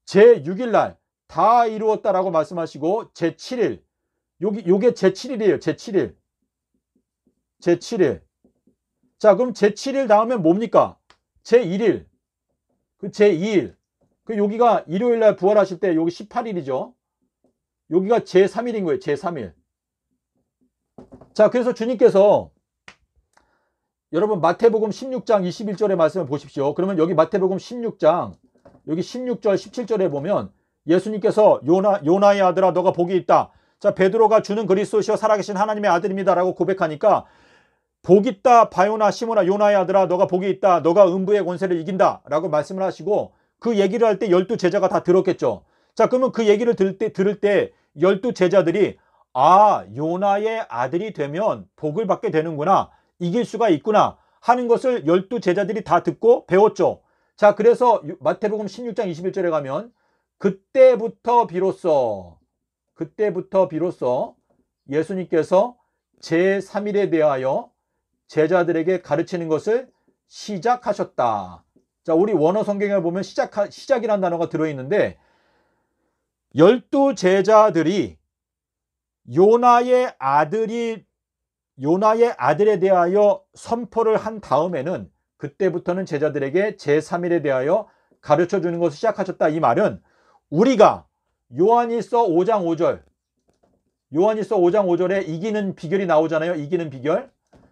제6일 날 다 이루었다라고 말씀하시고 제7일, 요게 제7일이에요. 제7일. 자, 그럼 제7일 다음엔 뭡니까? 제1일, 그 제2일, 그 여기가 일요일 날 부활하실 때 여기 18일이죠. 여기가 제3일인 거예요. 제3일. 자, 그래서 주님께서 여러분 마태복음 16장 21절의 말씀을 보십시오. 그러면 여기 마태복음 16장 여기 16절 17절에 보면 예수님께서 요나의 아들아 너가 복이 있다. 자, 베드로가 주는 그리스도시여 살아계신 하나님의 아들입니다라고 고백하니까 복 있다 바요나 시모나 요나의 아들아 너가 복이 있다. 너가 음부의 권세를 이긴다 라고 말씀을 하시고 그 얘기를 할 때 12제자가 다 들었겠죠. 자, 그러면 그 얘기를 들을 때 12제자들이 요나의 아들이 되면 복을 받게 되는구나, 이길 수가 있구나 하는 것을 12제자들이 다 듣고 배웠죠. 자, 그래서 마태복음 16장 21절에 가면 그때부터 비로소 예수님께서 제3일에 대하여 제자들에게 가르치는 것을 시작하셨다. 자, 우리 원어 성경에 보면 시작이라는 단어가 들어있는데 12제자들이 요나의 아들에 대하여 선포를 한 다음에는 그때부터는 제자들에게 제3일에 대하여 가르쳐 주는 것을 시작하셨다. 이 말은 우리가 요한일서 5장 요한일서 5장 5절에 이기는 비결이 나오잖아요. 이기는 비결.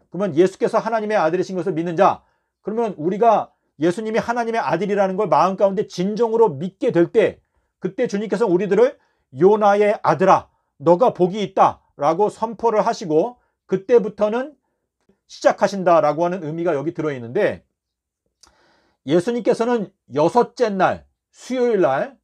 그러면 예수께서 하나님의 아들이신 것을 믿는 자. 그러면 우리가 예수님이 하나님의 아들이라는 걸 마음 가운데 진정으로 믿게 될 때, 그때 주님께서 우리들을 요나의 아들아, 너가 복이 있다 라고 선포를 하시고, 그때부터는 시작하신다라고 하는 의미가 여기 들어있는데, 예수님께서는 여섯째 날, 수요일 날,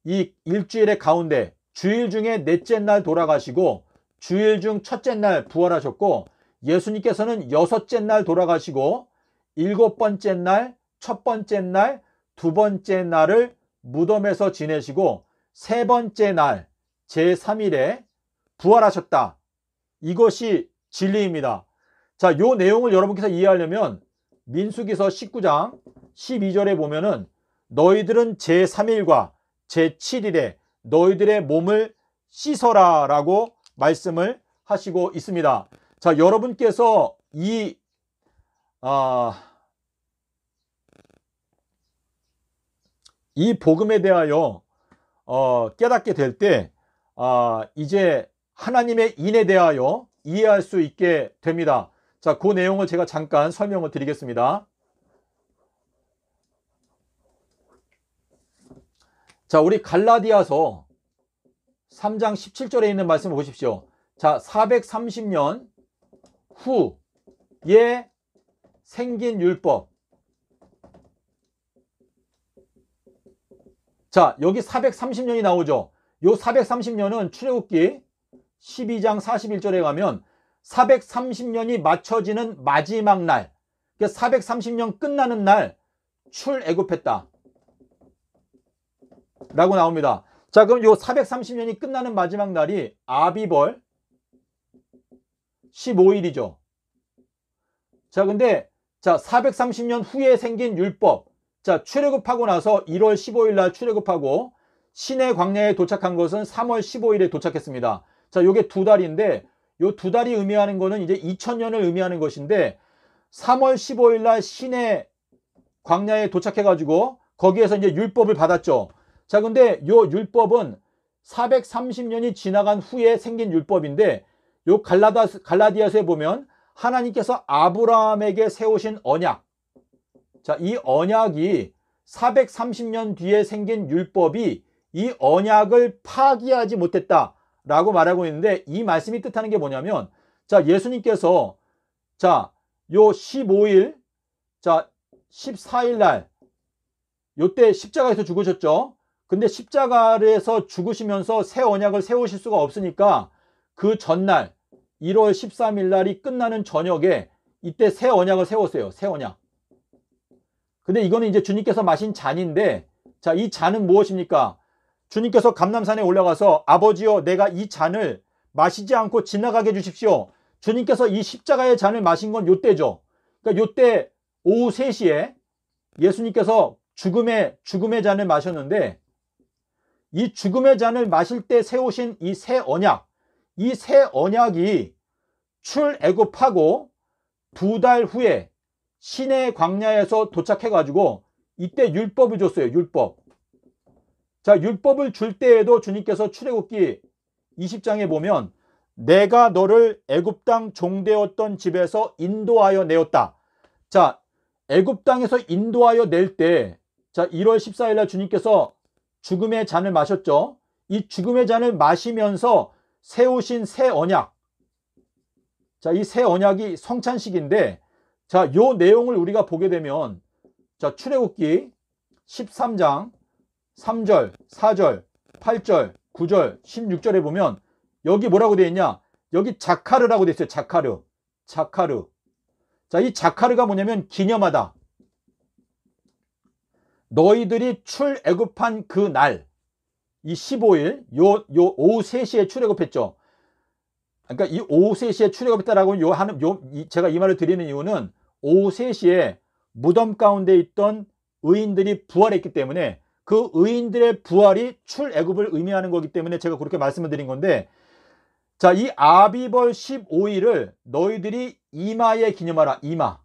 이 일주일의 가운데 주일 중에 넷째 날 돌아가시고, 주일 중 첫째 날 부활하셨고, 예수님께서는 여섯째 날 돌아가시고, 일곱 번째 날, 첫 번째 날, 두 번째 날을 무덤에서 지내시고, 세 번째 날, 제3일에 부활하셨다. 이것이 진리입니다. 자, 요 내용을 여러분께서 이해하려면 민수기서 19장 12절에 보면은 너희들은 제3일과 제7일에 너희들의 몸을 씻어라 라고 말씀을 하시고 있습니다. 자, 여러분께서 이 복음에 대하여 깨닫게 될 때 이제 하나님의 인에 대하여 이해할 수 있게 됩니다. 자, 그 내용을 제가 잠깐 설명을 드리겠습니다. 자, 우리 갈라디아서 3장 17절에 있는 말씀을 보십시오. 자, 430년 후에 생긴 율법. 자, 여기 430년이 나오죠. 요 430년은 출애굽기 12장 41절에 가면 430년이 맞춰지는 마지막 날, 430년 끝나는 날 출애굽했다 라고 나옵니다. 자, 그럼 요 430년이 끝나는 마지막 날이 아비벌 15일이죠. 자, 근데 430년 후에 생긴 율법, 자, 출애굽하고 나서 1월 15일 날 출애굽하고 시내 광야에 도착한 것은 3월 15일에 도착했습니다. 자, 요게 두 달인데, 요 두 달이 의미하는 거는 이제 2000년을 의미하는 것인데, 3월 15일 날 시내 광야에 도착해가지고 거기에서 이제 율법을 받았죠. 자, 근데 요 율법은 430년이 지나간 후에 생긴 율법인데, 요 갈라디아서에 보면 하나님께서 아브라함에게 세우신 언약, 자, 이 언약이 430년 뒤에 생긴 율법이 이 언약을 파기하지 못했다 라고 말하고 있는데, 이 말씀이 뜻하는 게 뭐냐면, 자, 예수님께서 자, 요 15일, 자, 14일 날 요때 십자가에서 죽으셨죠. 근데 십자가에서 죽으시면서 새 언약을 세우실 수가 없으니까 그 전날 1월 13일 날이 끝나는 저녁에 이때 새 언약을 세웠어요. 새 언약. 근데 이거는 이제 주님께서 마신 잔인데, 자, 이 잔은 무엇입니까? 주님께서 감람산에 올라가서 아버지여 내가 이 잔을 마시지 않고 지나가게 해주십시오. 주님께서 이 십자가의 잔을 마신 건 요때죠. 그러니까 요때 오후 3시에 예수님께서 죽음의 잔을 마셨는데, 이 죽음의 잔을 마실 때 세우신 이 새 언약, 이 새 언약이 출애굽하고 두 달 후에 시내 광야에서 도착해가지고 이때 율법을 줬어요. 율법. 자, 율법을 줄 때에도 주님께서 출애굽기 20장에 보면 내가 너를 애굽 땅 종되었던 집에서 인도하여 내었다. 자, 애굽 땅에서 인도하여 낼 때, 자, 1월 14일 날 주님께서 죽음의 잔을 마셨죠. 이 죽음의 잔을 마시면서 세우신 새 언약. 자, 이 새 언약이 성찬식인데, 자, 요 내용을 우리가 보게 되면, 자, 출애굽기 13장 3절, 4절, 8절, 9절, 16절에 보면 여기 뭐라고 되어 있냐? 여기 자카르라고 되어 있어요. 자카르. 자카르. 자, 이 자카르가 뭐냐면 기념하다. 너희들이 출애굽한 그 날, 이 15일, 요 오후 3시에 출애굽했죠. 그러니까 이 오후 3시에 출애굽했다라고 제가 이 말을 드리는 이유는 오후 3시에 무덤 가운데 있던 의인들이 부활했기 때문에 그 의인들의 부활이 출애굽을 의미하는 거기 때문에 제가 그렇게 말씀을 드린 건데, 자, 이 아비벌 15일을 너희들이 이마에 기념하라. 이마.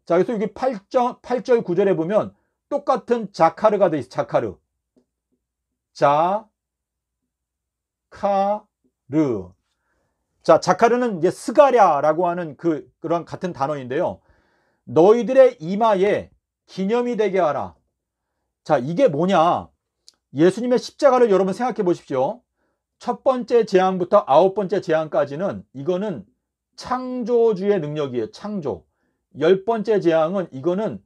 자, 그래서 여기 8절 9절에 보면 똑같은 자카르가 돼 있어요. 자카르. 자, 카, 자, 자카르는 이제 스가랴라고 하는 그런 같은 단어인데요. 너희들의 이마에 기념이 되게 하라. 자, 이게 뭐냐? 예수님의 십자가를 여러분 생각해 보십시오. 첫 번째 재앙부터 아홉 번째 재앙까지는 이거는 창조주의 능력이에요. 창조. 열 번째 재앙은 이거는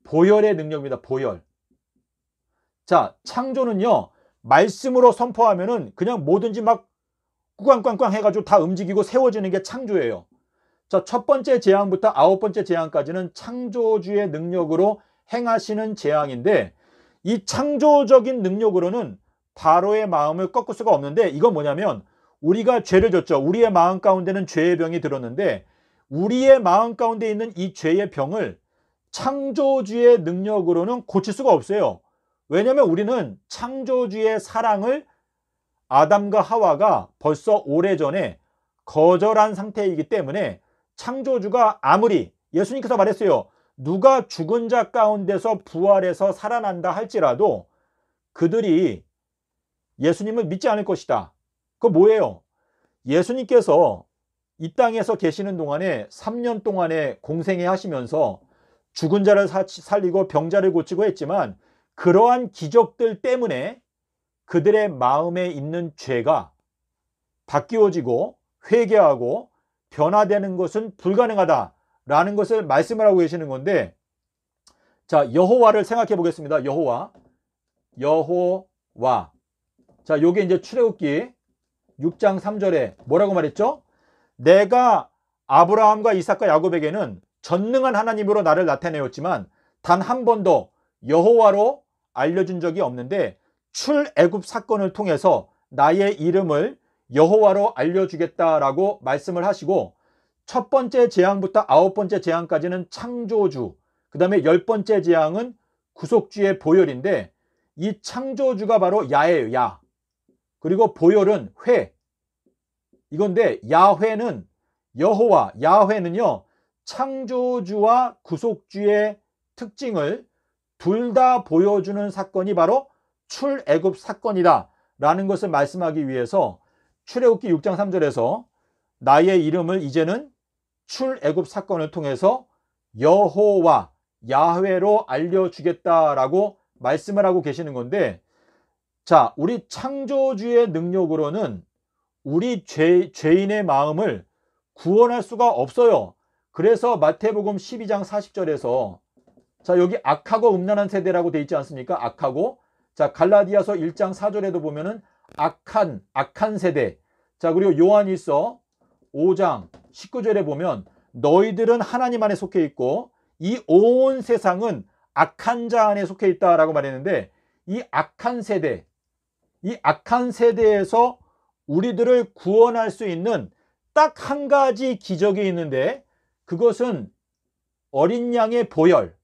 보혈의 능력입니다. 보혈. 자, 창조는요, 말씀으로 선포하면은 그냥 뭐든지 막 꾸광꽝꽝 해가지고 다 움직이고 세워지는 게 창조예요. 자, 첫 번째 재앙부터 아홉 번째 재앙까지는 창조주의 능력으로 행하시는 재앙인데, 이 창조적인 능력으로는 바로의 마음을 꺾을 수가 없는데, 이건 뭐냐면 우리가 죄를 졌죠. 우리의 마음 가운데는 죄의 병이 들었는데, 우리의 마음 가운데 있는 이 죄의 병을 창조주의 능력으로는 고칠 수가 없어요. 왜냐하면 우리는 창조주의 사랑을 아담과 하와가 벌써 오래전에 거절한 상태이기 때문에, 창조주가 아무리, 예수님께서 말했어요. 누가 죽은 자 가운데서 부활해서 살아난다 할지라도 그들이 예수님을 믿지 않을 것이다. 그거 뭐예요? 예수님께서 이 땅에서 계시는 동안에 3년 동안에 공생애 하시면서 죽은 자를 살리고 병자를 고치고 했지만, 그러한 기적들 때문에 그들의 마음에 있는 죄가 바뀌어지고 회개하고 변화되는 것은 불가능하다라는 것을 말씀을 하고 계시는 건데, 자, 여호와를 생각해 보겠습니다. 여호와. 자, 요게 이제 출애굽기 6장 3절에 뭐라고 말했죠? 내가 아브라함과 이삭과 야곱에게는 전능한 하나님으로 나를 나타내었지만 단 한 번도 여호와로 알려준 적이 없는데, 출애굽 사건을 통해서 나의 이름을 여호와로 알려주겠다라고 말씀을 하시고, 첫 번째 재앙부터 아홉 번째 재앙까지는 창조주, 그 다음에 열 번째 재앙은 구속주의 보혈인데, 이 창조주가 바로 야예요. 야. 그리고 보혈은 회. 이건데, 야훼는 여호와, 야훼는요, 창조주와 구속주의 특징을 둘 다 보여주는 사건이 바로 출애굽 사건이다 라는 것을 말씀하기 위해서 출애굽기 6장 3절에서 나의 이름을 이제는 출애굽 사건을 통해서 여호와, 야훼로 알려주겠다라고 말씀을 하고 계시는 건데, 자, 우리 창조주의 능력으로는 우리 죄인의 마음을 구원할 수가 없어요. 그래서 마태복음 12장 40절에서, 자, 여기 악하고 음란한 세대라고 돼 있지 않습니까? 악하고. 자, 갈라디아서 1장 4절에도 보면은 악한 세대. 자, 그리고 요한일서 5장 19절에 보면 너희들은 하나님 안에 속해 있고 이 온 세상은 악한 자 안에 속해 있다라고 말했는데, 이 악한 세대에서 우리들을 구원할 수 있는 딱 한 가지 기적이 있는데, 그것은 어린 양의 보혈.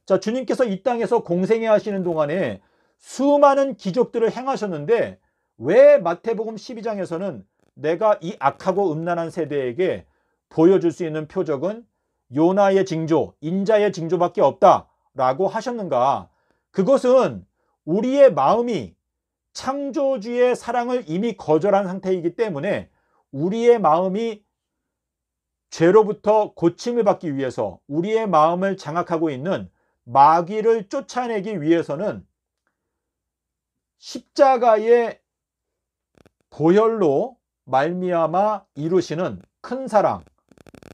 자, 주님께서 이 땅에서 공생애 하시는 동안에 수많은 기적들을 행하셨는데, 왜 마태복음 12장에서는 내가 이 악하고 음란한 세대에게 보여줄 수 있는 표적은 요나의 징조, 인자의 징조밖에 없다라고 하셨는가? 그것은 우리의 마음이 창조주의 사랑을 이미 거절한 상태이기 때문에, 우리의 마음이 죄로부터 고침을 받기 위해서 우리의 마음을 장악하고 있는 마귀를 쫓아내기 위해서는 십자가의 보혈로 말미암아 이루시는 큰 사랑.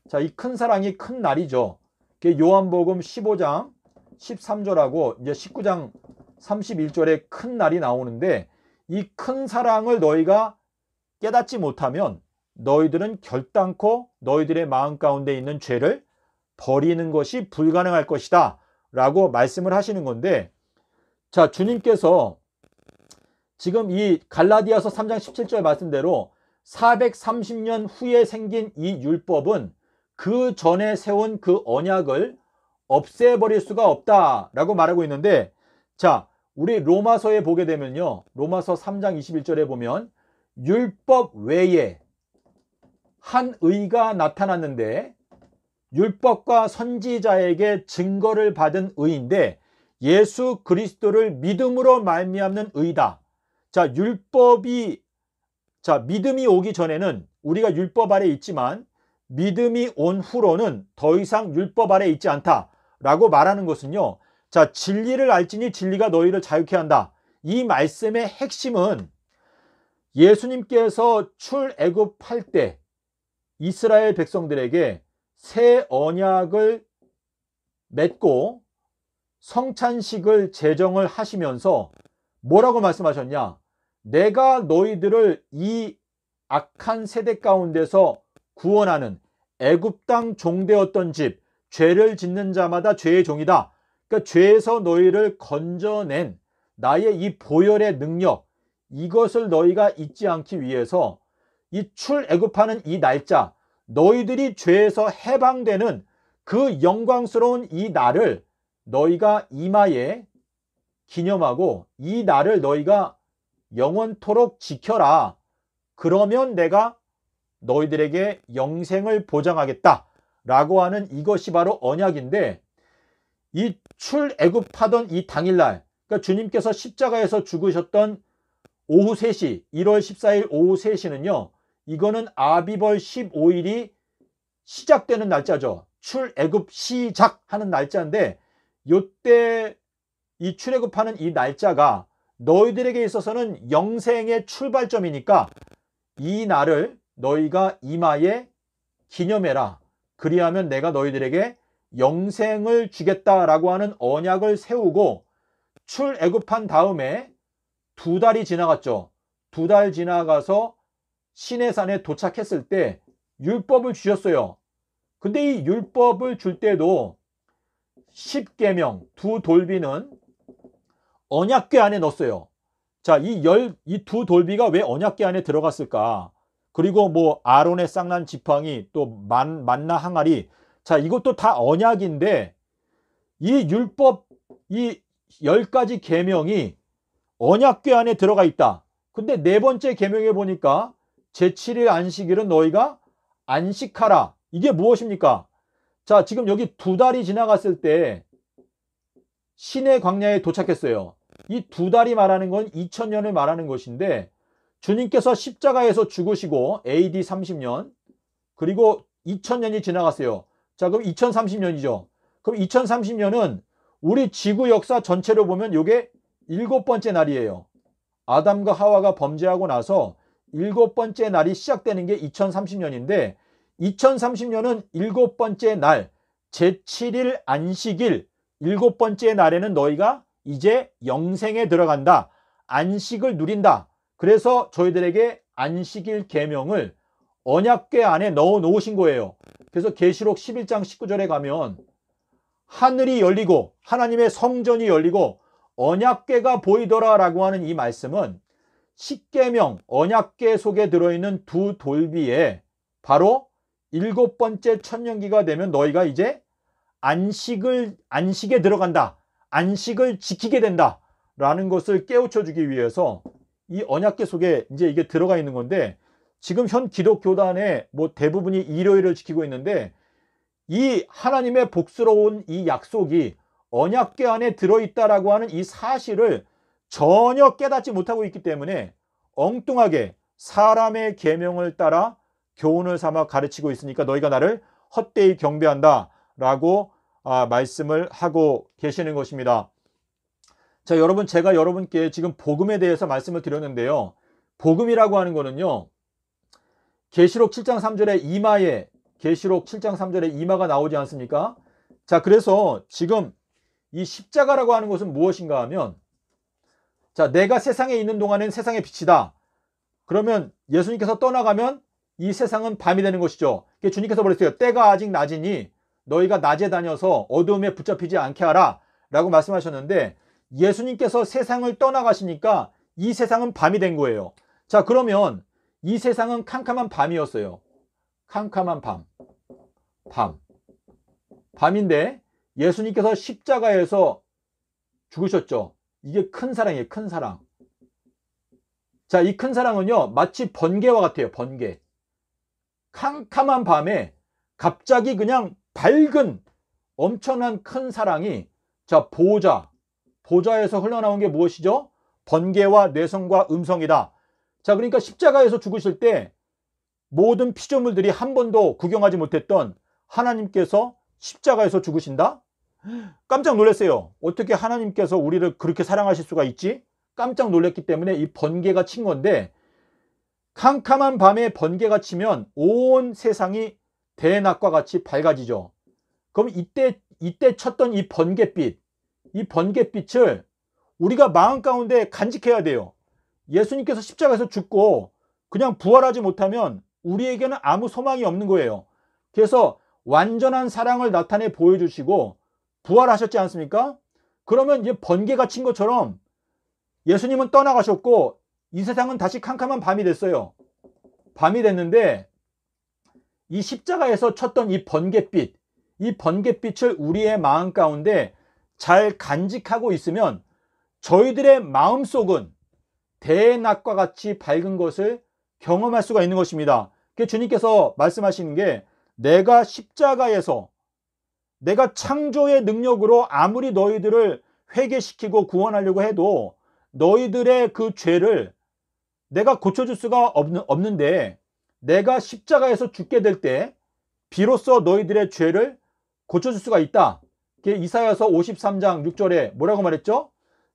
자, 이 큰 사랑이 큰 날이죠. 요한복음 15장 13절하고 이제 19장 31절에 큰 날이 나오는데, 이 큰 사랑을 너희가 깨닫지 못하면 너희들은 결단코 너희들의 마음 가운데 있는 죄를 버리는 것이 불가능할 것이다 라고 말씀을 하시는 건데, 자, 주님께서 지금 이 갈라디아서 3장 17절 말씀대로 430년 후에 생긴 이 율법은 그 전에 세운 그 언약을 없애버릴 수가 없다라고 말하고 있는데, 자, 우리 로마서에 보게 되면요, 로마서 3장 21절에 보면 율법 외에 한 의가 나타났는데, 율법과 선지자에게 증거를 받은 의인데 예수 그리스도를 믿음으로 말미암는 의다. 자, 율법이 자, 믿음이 오기 전에는 우리가 율법 아래 있지만 믿음이 온 후로는 더 이상 율법 아래 있지 않다라고 말하는 것은요. 자, 진리를 알지니 진리가 너희를 자유케 한다. 이 말씀의 핵심은 예수님께서 출애굽할 때 이스라엘 백성들에게 새 언약을 맺고 성찬식을 제정을 하시면서 뭐라고 말씀하셨냐? 내가 너희들을 이 악한 세대 가운데서 구원하는 애굽 땅 종되었던 집, 죄를 짓는 자마다 죄의 종이다. 그러니까 죄에서 너희를 건져낸 나의 이 보혈의 능력, 이것을 너희가 잊지 않기 위해서 이 출애굽하는 이 날짜, 너희들이 죄에서 해방되는 그 영광스러운 이 날을 너희가 이마에 기념하고 이 날을 너희가 영원토록 지켜라. 그러면 내가 너희들에게 영생을 보장하겠다 라고 하는 이것이 바로 언약인데, 이 출애굽하던 이 당일날, 그러니까 주님께서 십자가에서 죽으셨던 오후 3시, 1월 14일 오후 3시는요 이거는 아비벌 15일이 시작되는 날짜죠. 출애굽 시작하는 날짜인데, 요때 이 출애굽하는 이 날짜가 너희들에게 있어서는 영생의 출발점이니까 이 날을 너희가 이마에 기념해라. 그리하면 내가 너희들에게 영생을 주겠다라고 하는 언약을 세우고, 출애굽한 다음에 2달이 지나갔죠. 2달 지나가서 시내산에 도착했을 때 율법을 주셨어요. 근데 이 율법을 줄 때도 10계명, 2돌비는 언약궤 안에 넣었어요. 자, 이 2돌비가 왜 언약궤 안에 들어갔을까? 그리고 뭐 아론의 쌍난 지팡이, 또 만나 항아리, 자, 이것도 다 언약인데 이 율법, 이 10가지 계명이 언약궤 안에 들어가 있다. 근데 4번째 계명에 보니까 제7일 안식일은 너희가 안식하라. 이게 무엇입니까? 자, 지금 여기 2달이 지나갔을 때 시내 광야에 도착했어요. 이 2달이 말하는 건 2000년을 말하는 것인데, 주님께서 십자가에서 죽으시고 AD 30년, 그리고 2000년이 지나갔어요. 자, 그럼 2030년이죠. 그럼 2030년은 우리 지구 역사 전체로 보면 이게 7번째 날이에요. 아담과 하와가 범죄하고 나서 7번째 날이 시작되는 게 2030년인데, 2030년은 7번째 날, 제7일 안식일 7번째 날에는 너희가 이제 영생에 들어간다. 안식을 누린다. 그래서 저희들에게 안식일 계명을 언약궤 안에 넣어 놓으신 거예요. 그래서 계시록 11장 19절에 가면 하늘이 열리고 하나님의 성전이 열리고 언약궤가 보이더라 라고 하는 이 말씀은 10계명 언약궤 속에 들어있는 2돌비에 바로 7번째 천년기가 되면 너희가 이제 안식에 들어간다. 안식을 지키게 된다. 라는 것을 깨우쳐 주기 위해서 이 언약궤 속에 이제 이게 들어가 있는 건데, 지금 현 기독교단의 뭐 대부분이 일요일을 지키고 있는데, 이 하나님의 복스러운 이 약속이 언약궤 안에 들어있다라고 하는 이 사실을 전혀 깨닫지 못하고 있기 때문에 엉뚱하게 사람의 계명을 따라 교훈을 삼아 가르치고 있으니까 너희가 나를 헛되이 경배한다 라고 말씀을 하고 계시는 것입니다. 자, 여러분, 제가 여러분께 지금 복음에 대해서 말씀을 드렸는데요. 복음이라고 하는 거는요, 계시록 7장 3절에 이마에, 계시록 7장 3절에 이마가 나오지 않습니까? 자, 그래서 지금 이 십자가라고 하는 것은 무엇인가 하면, 자, 내가 세상에 있는 동안엔 세상의 빛이다. 그러면 예수님께서 떠나가면 이 세상은 밤이 되는 것이죠. 주님께서 그랬어요. 때가 아직 낮으니 너희가 낮에 다녀서 어두움에 붙잡히지 않게 하라 라고 말씀하셨는데, 예수님께서 세상을 떠나가시니까 이 세상은 밤이 된 거예요. 자, 그러면 이 세상은 캄캄한 밤이었어요. 캄캄한 밤인데 예수님께서 십자가에서 죽으셨죠. 이게 큰 사랑이에요. 큰 사랑. 자, 이 큰 사랑은요 마치 번개와 같아요. 번개. 캄캄한 밤에 갑자기 그냥 밝은 엄청난 큰 사랑이, 자, 보좌에서 흘러나온 게 무엇이죠? 번개와 뇌성과 음성이다. 자, 그러니까 십자가에서 죽으실 때 모든 피조물들이 한 번도 구경하지 못했던 하나님께서 십자가에서 죽으신다? 깜짝 놀랐어요. 어떻게 하나님께서 우리를 그렇게 사랑하실 수가 있지? 깜짝 놀랐기 때문에 이 번개가 친 건데, 캄캄한 밤에 번개가 치면 온 세상이 대낮과 같이 밝아지죠. 그럼 이때 쳤던 이 번갯빛을 우리가 마음 가운데 간직해야 돼요. 예수님께서 십자가에서 죽고 그냥 부활하지 못하면 우리에게는 아무 소망이 없는 거예요. 그래서 완전한 사랑을 나타내 보여주시고 부활하셨지 않습니까? 그러면 이제 번개가 친 것처럼 예수님은 떠나가셨고 이 세상은 다시 캄캄한 밤이 됐어요. 밤이 됐는데 이 십자가에서 쳤던 이 번갯빛을 우리의 마음 가운데 잘 간직하고 있으면 저희들의 마음속은 대낮과 같이 밝은 것을 경험할 수가 있는 것입니다. 주님께서 말씀하시는 게, 내가 십자가에서 내가 창조의 능력으로 아무리 너희들을 회개시키고 구원하려고 해도 너희들의 그 죄를 내가 고쳐줄 수가 없는데, 내가 십자가에서 죽게 될 때 비로소 너희들의 죄를 고쳐줄 수가 있다. 이사야서 53장 6절에 뭐라고 말했죠?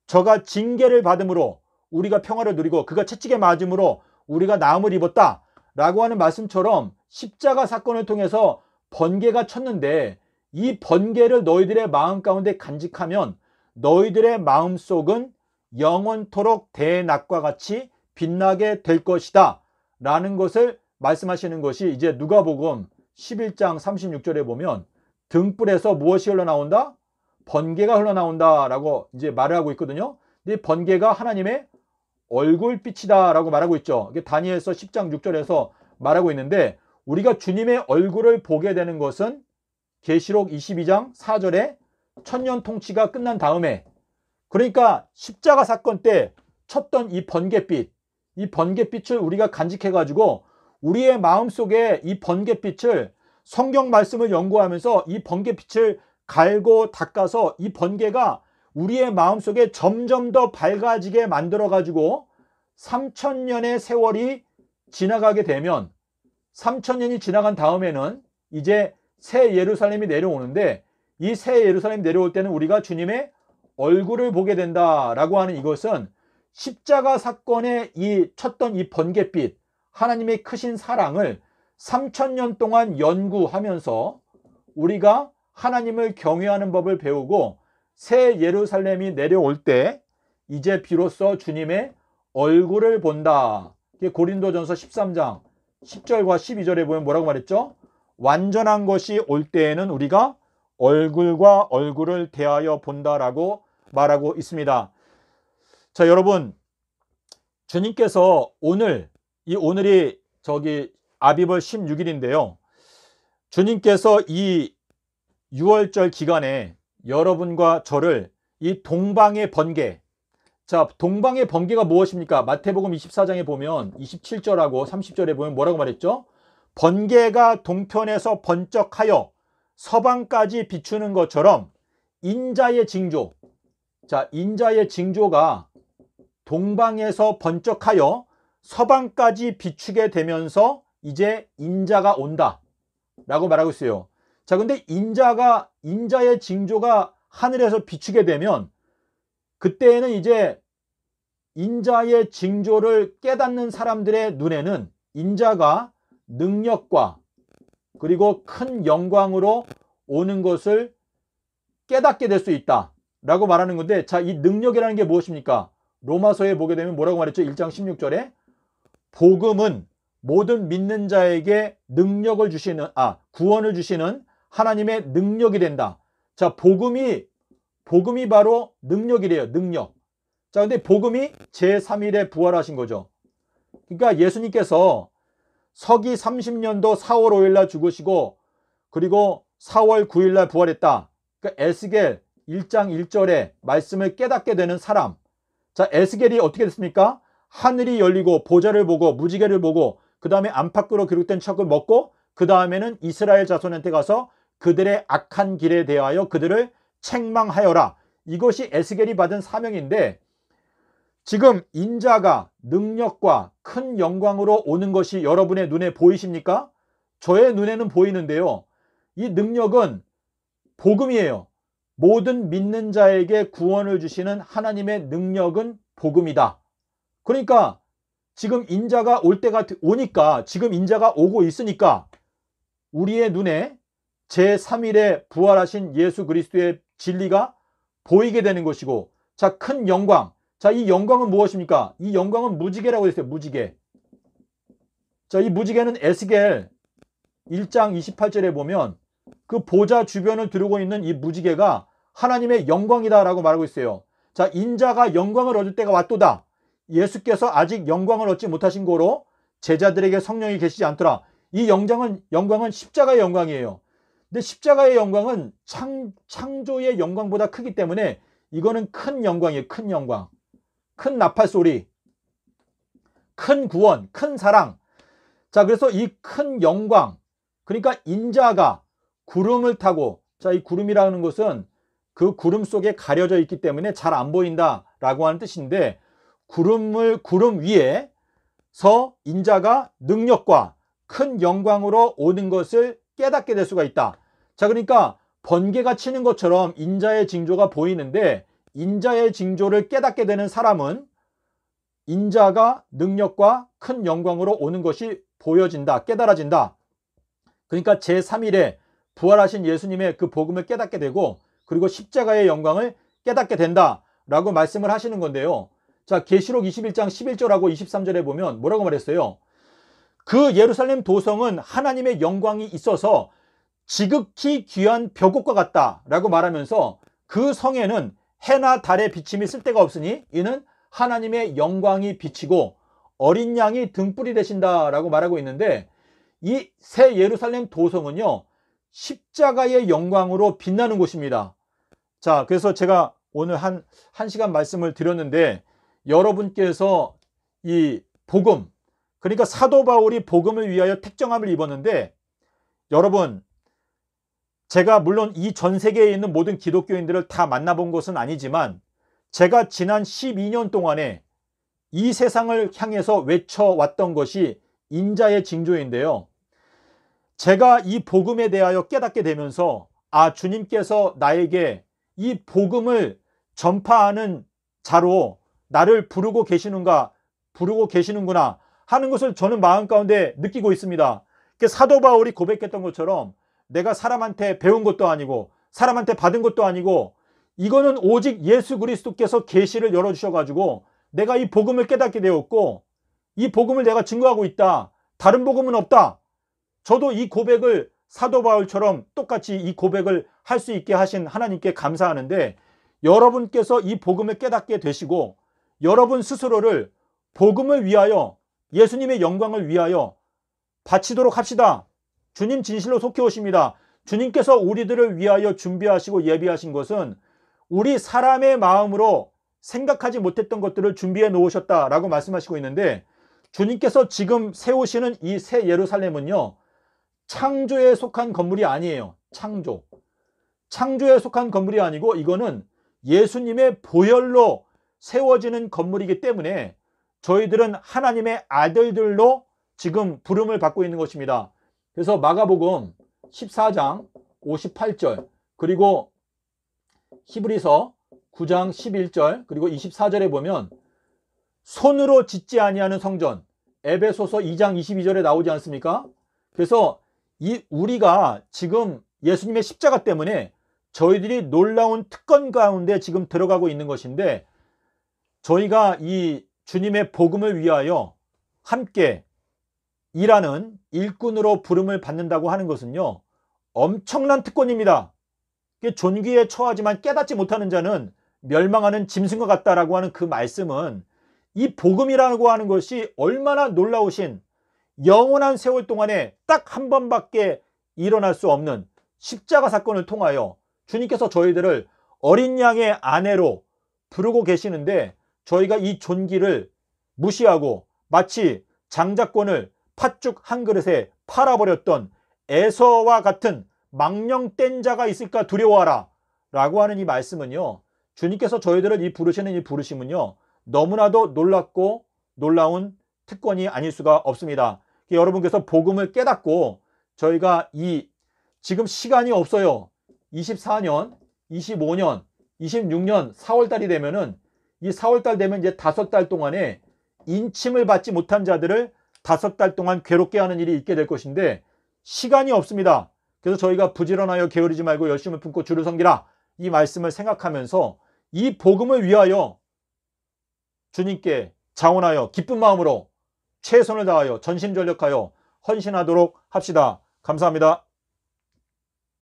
저가 징계를 받음으로 우리가 평화를 누리고 그가 채찍에 맞음으로 우리가 나음을 입었다 라고 하는 말씀처럼 십자가 사건을 통해서 번개가 쳤는데, 이 번개를 너희들의 마음 가운데 간직하면 너희들의 마음속은 영원토록 대낮과 같이 빛나게 될 것이다 라는 것을 말씀하시는 것이 이제 누가복음 11장 36절에 보면, 등불에서 무엇이 흘러나온다? 번개가 흘러나온다 라고 이제 말을 하고 있거든요. 근데 번개가 하나님의 얼굴빛이다 라고 말하고 있죠. 이게 다니엘서 10장 6절에서 말하고 있는데, 우리가 주님의 얼굴을 보게 되는 것은 계시록 22장 4절에 천년 통치가 끝난 다음에, 그러니까 십자가 사건 때 쳤던 이 번갯빛을 우리가 간직해 가지고 우리의 마음속에 이 번갯빛을 성경 말씀을 연구하면서 이 번갯빛을 갈고 닦아서 이 번개가 우리의 마음속에 점점 더 밝아지게 만들어 가지고 3000년의 세월이 지나가게 되면, 3000년이 지나간 다음에는 이제 새 예루살렘이 내려오는데, 이 새 예루살렘이 내려올 때는 우리가 주님의 얼굴을 보게 된다라고 하는 이것은 십자가 사건에 쳤던 이 번갯빛, 하나님의 크신 사랑을 3000년 동안 연구하면서 우리가 하나님을 경외하는 법을 배우고 새 예루살렘이 내려올 때 이제 비로소 주님의 얼굴을 본다. 고린도전서 13장 10절과 12절에 보면 뭐라고 말했죠? 완전한 것이 올 때에는 우리가 얼굴과 얼굴을 대하여 본다라고 말하고 있습니다. 자, 여러분, 주님께서 오늘이 아비벌 16일인데요. 주님께서 이 6월절 기간에 여러분과 저를 이 동방의 번개, 자, 동방의 번개가 무엇입니까? 마태복음 24장에 보면 27절하고 30절에 보면 뭐라고 말했죠? 번개가 동편에서 번쩍하여 서방까지 비추는 것처럼 인자의 징조, 자, 인자의 징조가 동방에서 번쩍하여 서방까지 비추게 되면서 이제 인자가 온다 라고 말하고 있어요. 자, 근데 인자의 징조가 하늘에서 비추게 되면 그때에는 이제 인자의 징조를 깨닫는 사람들의 눈에는 인자가 능력과 그리고 큰 영광으로 오는 것을 깨닫게 될 수 있다 라고 말하는 건데, 자, 이 능력이라는 게 무엇입니까? 로마서에 보게 되면 뭐라고 말했죠? 1장 16절에 복음은 모든 믿는 자에게 능력을 주시는, 구원을 주시는 하나님의 능력이 된다. 자, 복음이 바로 능력이래요. 능력. 자, 근데 복음이 제3일에 부활하신 거죠. 그러니까 예수님께서 서기 30년도 4월 5일 날 죽으시고 그리고 4월 9일 날 부활했다. 그러니까 에스겔 1장 1절에 말씀을 깨닫게 되는 사람. 자, 에스겔이 어떻게 됐습니까? 하늘이 열리고 보좌를 보고 무지개를 보고 그 다음에 안팎으로 기록된 책을 먹고 그 다음에는 이스라엘 자손한테 가서 그들의 악한 길에 대하여 그들을 책망하여라. 이것이 에스겔이 받은 사명인데, 지금 인자가 능력과 큰 영광으로 오는 것이 여러분의 눈에 보이십니까? 저의 눈에는 보이는데요. 이 능력은 복음이에요. 모든 믿는 자에게 구원을 주시는 하나님의 능력은 복음이다. 그러니까 지금 인자가 올 때가 오니까, 지금 인자가 오고 있으니까 우리의 눈에 제3일에 부활하신 예수 그리스도의 진리가 보이게 되는 것이고, 자, 큰 영광. 자, 이 영광은 무엇입니까? 이 영광은 무지개라고 했어요. 무지개. 자, 이 무지개는 에스겔 1장 28절에 보면 그 보좌 주변을 두르고 있는 이 무지개가 하나님의 영광이다라고 말하고 있어요. 자, 인자가 영광을 얻을 때가 왔도다. 예수께서 아직 영광을 얻지 못하신 고로 제자들에게 성령이 계시지 않더라. 이 영광은 십자가의 영광이에요. 근데 십자가의 영광은 창조의 영광보다 크기 때문에 이거는 큰 영광이에요. 큰 영광. 큰 나팔 소리. 큰 구원. 큰 사랑. 자, 그래서 이 큰 영광. 그러니까 인자가 구름을 타고, 자, 이 구름이라는 것은 그 구름 속에 가려져 있기 때문에 잘 안 보인다라고 하는 뜻인데, 구름 위에서 인자가 능력과 큰 영광으로 오는 것을 깨닫게 될 수가 있다. 자, 그러니까 번개가 치는 것처럼 인자의 징조가 보이는데, 인자의 징조를 깨닫게 되는 사람은 인자가 능력과 큰 영광으로 오는 것이 보여진다, 깨달아진다. 그러니까 제3일에 부활하신 예수님의 그 복음을 깨닫게 되고, 그리고 십자가의 영광을 깨닫게 된다라고 말씀을 하시는 건데요. 자, 계시록 21장 11절하고 23절에 보면 뭐라고 말했어요? 그 예루살렘 도성은 하나님의 영광이 있어서 지극히 귀한 벽옥과 같다라고 말하면서, 그 성에는 해나 달의 비침이 쓸 데가 없으니 이는 하나님의 영광이 비치고 어린 양이 등불이 되신다라고 말하고 있는데, 이 새 예루살렘 도성은요, 십자가의 영광으로 빛나는 곳입니다. 자, 그래서 제가 오늘 한 시간 말씀을 드렸는데, 여러분께서 이 복음, 그러니까 사도 바울이 복음을 위하여 택정함을 입었는데, 여러분, 제가 물론 이 전 세계에 있는 모든 기독교인들을 다 만나본 것은 아니지만, 제가 지난 12년 동안에 이 세상을 향해서 외쳐왔던 것이 인자의 징조인데요. 제가 이 복음에 대하여 깨닫게 되면서, 아, 주님께서 나에게 이 복음을 전파하는 자로 나를 부르고 계시는구나 하는 것을 저는 마음 가운데 느끼고 있습니다. 사도 바울이 고백했던 것처럼 내가 사람한테 배운 것도 아니고 사람한테 받은 것도 아니고, 이거는 오직 예수 그리스도께서 계시를 열어주셔가지고 내가 이 복음을 깨닫게 되었고, 이 복음을 내가 증거하고 있다. 다른 복음은 없다. 저도 이 고백을 사도 바울처럼 똑같이 이 고백을 할 수 있게 하신 하나님께 감사하는데, 여러분께서 이 복음을 깨닫게 되시고 여러분 스스로를 복음을 위하여, 예수님의 영광을 위하여 바치도록 합시다. 주님 진실로 속해 오십니다. 주님께서 우리들을 위하여 준비하시고 예비하신 것은 우리 사람의 마음으로 생각하지 못했던 것들을 준비해 놓으셨다라고 말씀하시고 있는데, 주님께서 지금 세우시는 이 새 예루살렘은요, 창조에 속한 건물이 아니에요. 창조에 속한 건물이 아니고, 이거는 예수님의 보혈로 세워지는 건물이기 때문에 저희들은 하나님의 아들들로 지금 부름을 받고 있는 것입니다. 그래서 마가복음 14장 58절, 그리고 히브리서 9장 11절, 그리고 24절에 보면 손으로 짓지 아니하는 성전, 에베소서 2장 22절에 나오지 않습니까? 그래서 우리가 지금 예수님의 십자가 때문에 저희들이 놀라운 특권 가운데 지금 들어가고 있는 것인데, 저희가 이 주님의 복음을 위하여 함께 일하는 일꾼으로 부름을 받는다고 하는 것은요, 엄청난 특권입니다. 존귀에 처하지만 깨닫지 못하는 자는 멸망하는 짐승과 같다라고 하는 그 말씀은, 이 복음이라고 하는 것이 얼마나 놀라우신, 영원한 세월 동안에 딱 한 번밖에 일어날 수 없는 십자가 사건을 통하여 주님께서 저희들을 어린 양의 아내로 부르고 계시는데, 저희가 이 존귀를 무시하고 마치 장자권을 팥죽 한 그릇에 팔아버렸던 에서와 같은 망령된 자가 있을까 두려워하라 라고 하는 이 말씀은요, 주님께서 저희들을 부르시는 이 부르심은요, 너무나도 놀랍고 놀라운 특권이 아닐 수가 없습니다. 여러분께서 복음을 깨닫고 저희가 지금 시간이 없어요. 24년, 25년, 26년 4월달이 되면은 이 4월달 되면 이제 5달 동안에 인침을 받지 못한 자들을 5달 동안 괴롭게 하는 일이 있게 될 것인데 시간이 없습니다. 그래서 저희가 부지런하여 게으르지 말고 열심을 품고 주를 섬기라 이 말씀을 생각하면서 이 복음을 위하여 주님께 자원하여 기쁜 마음으로 최선을 다하여 전심전력하여 헌신하도록 합시다. 감사합니다.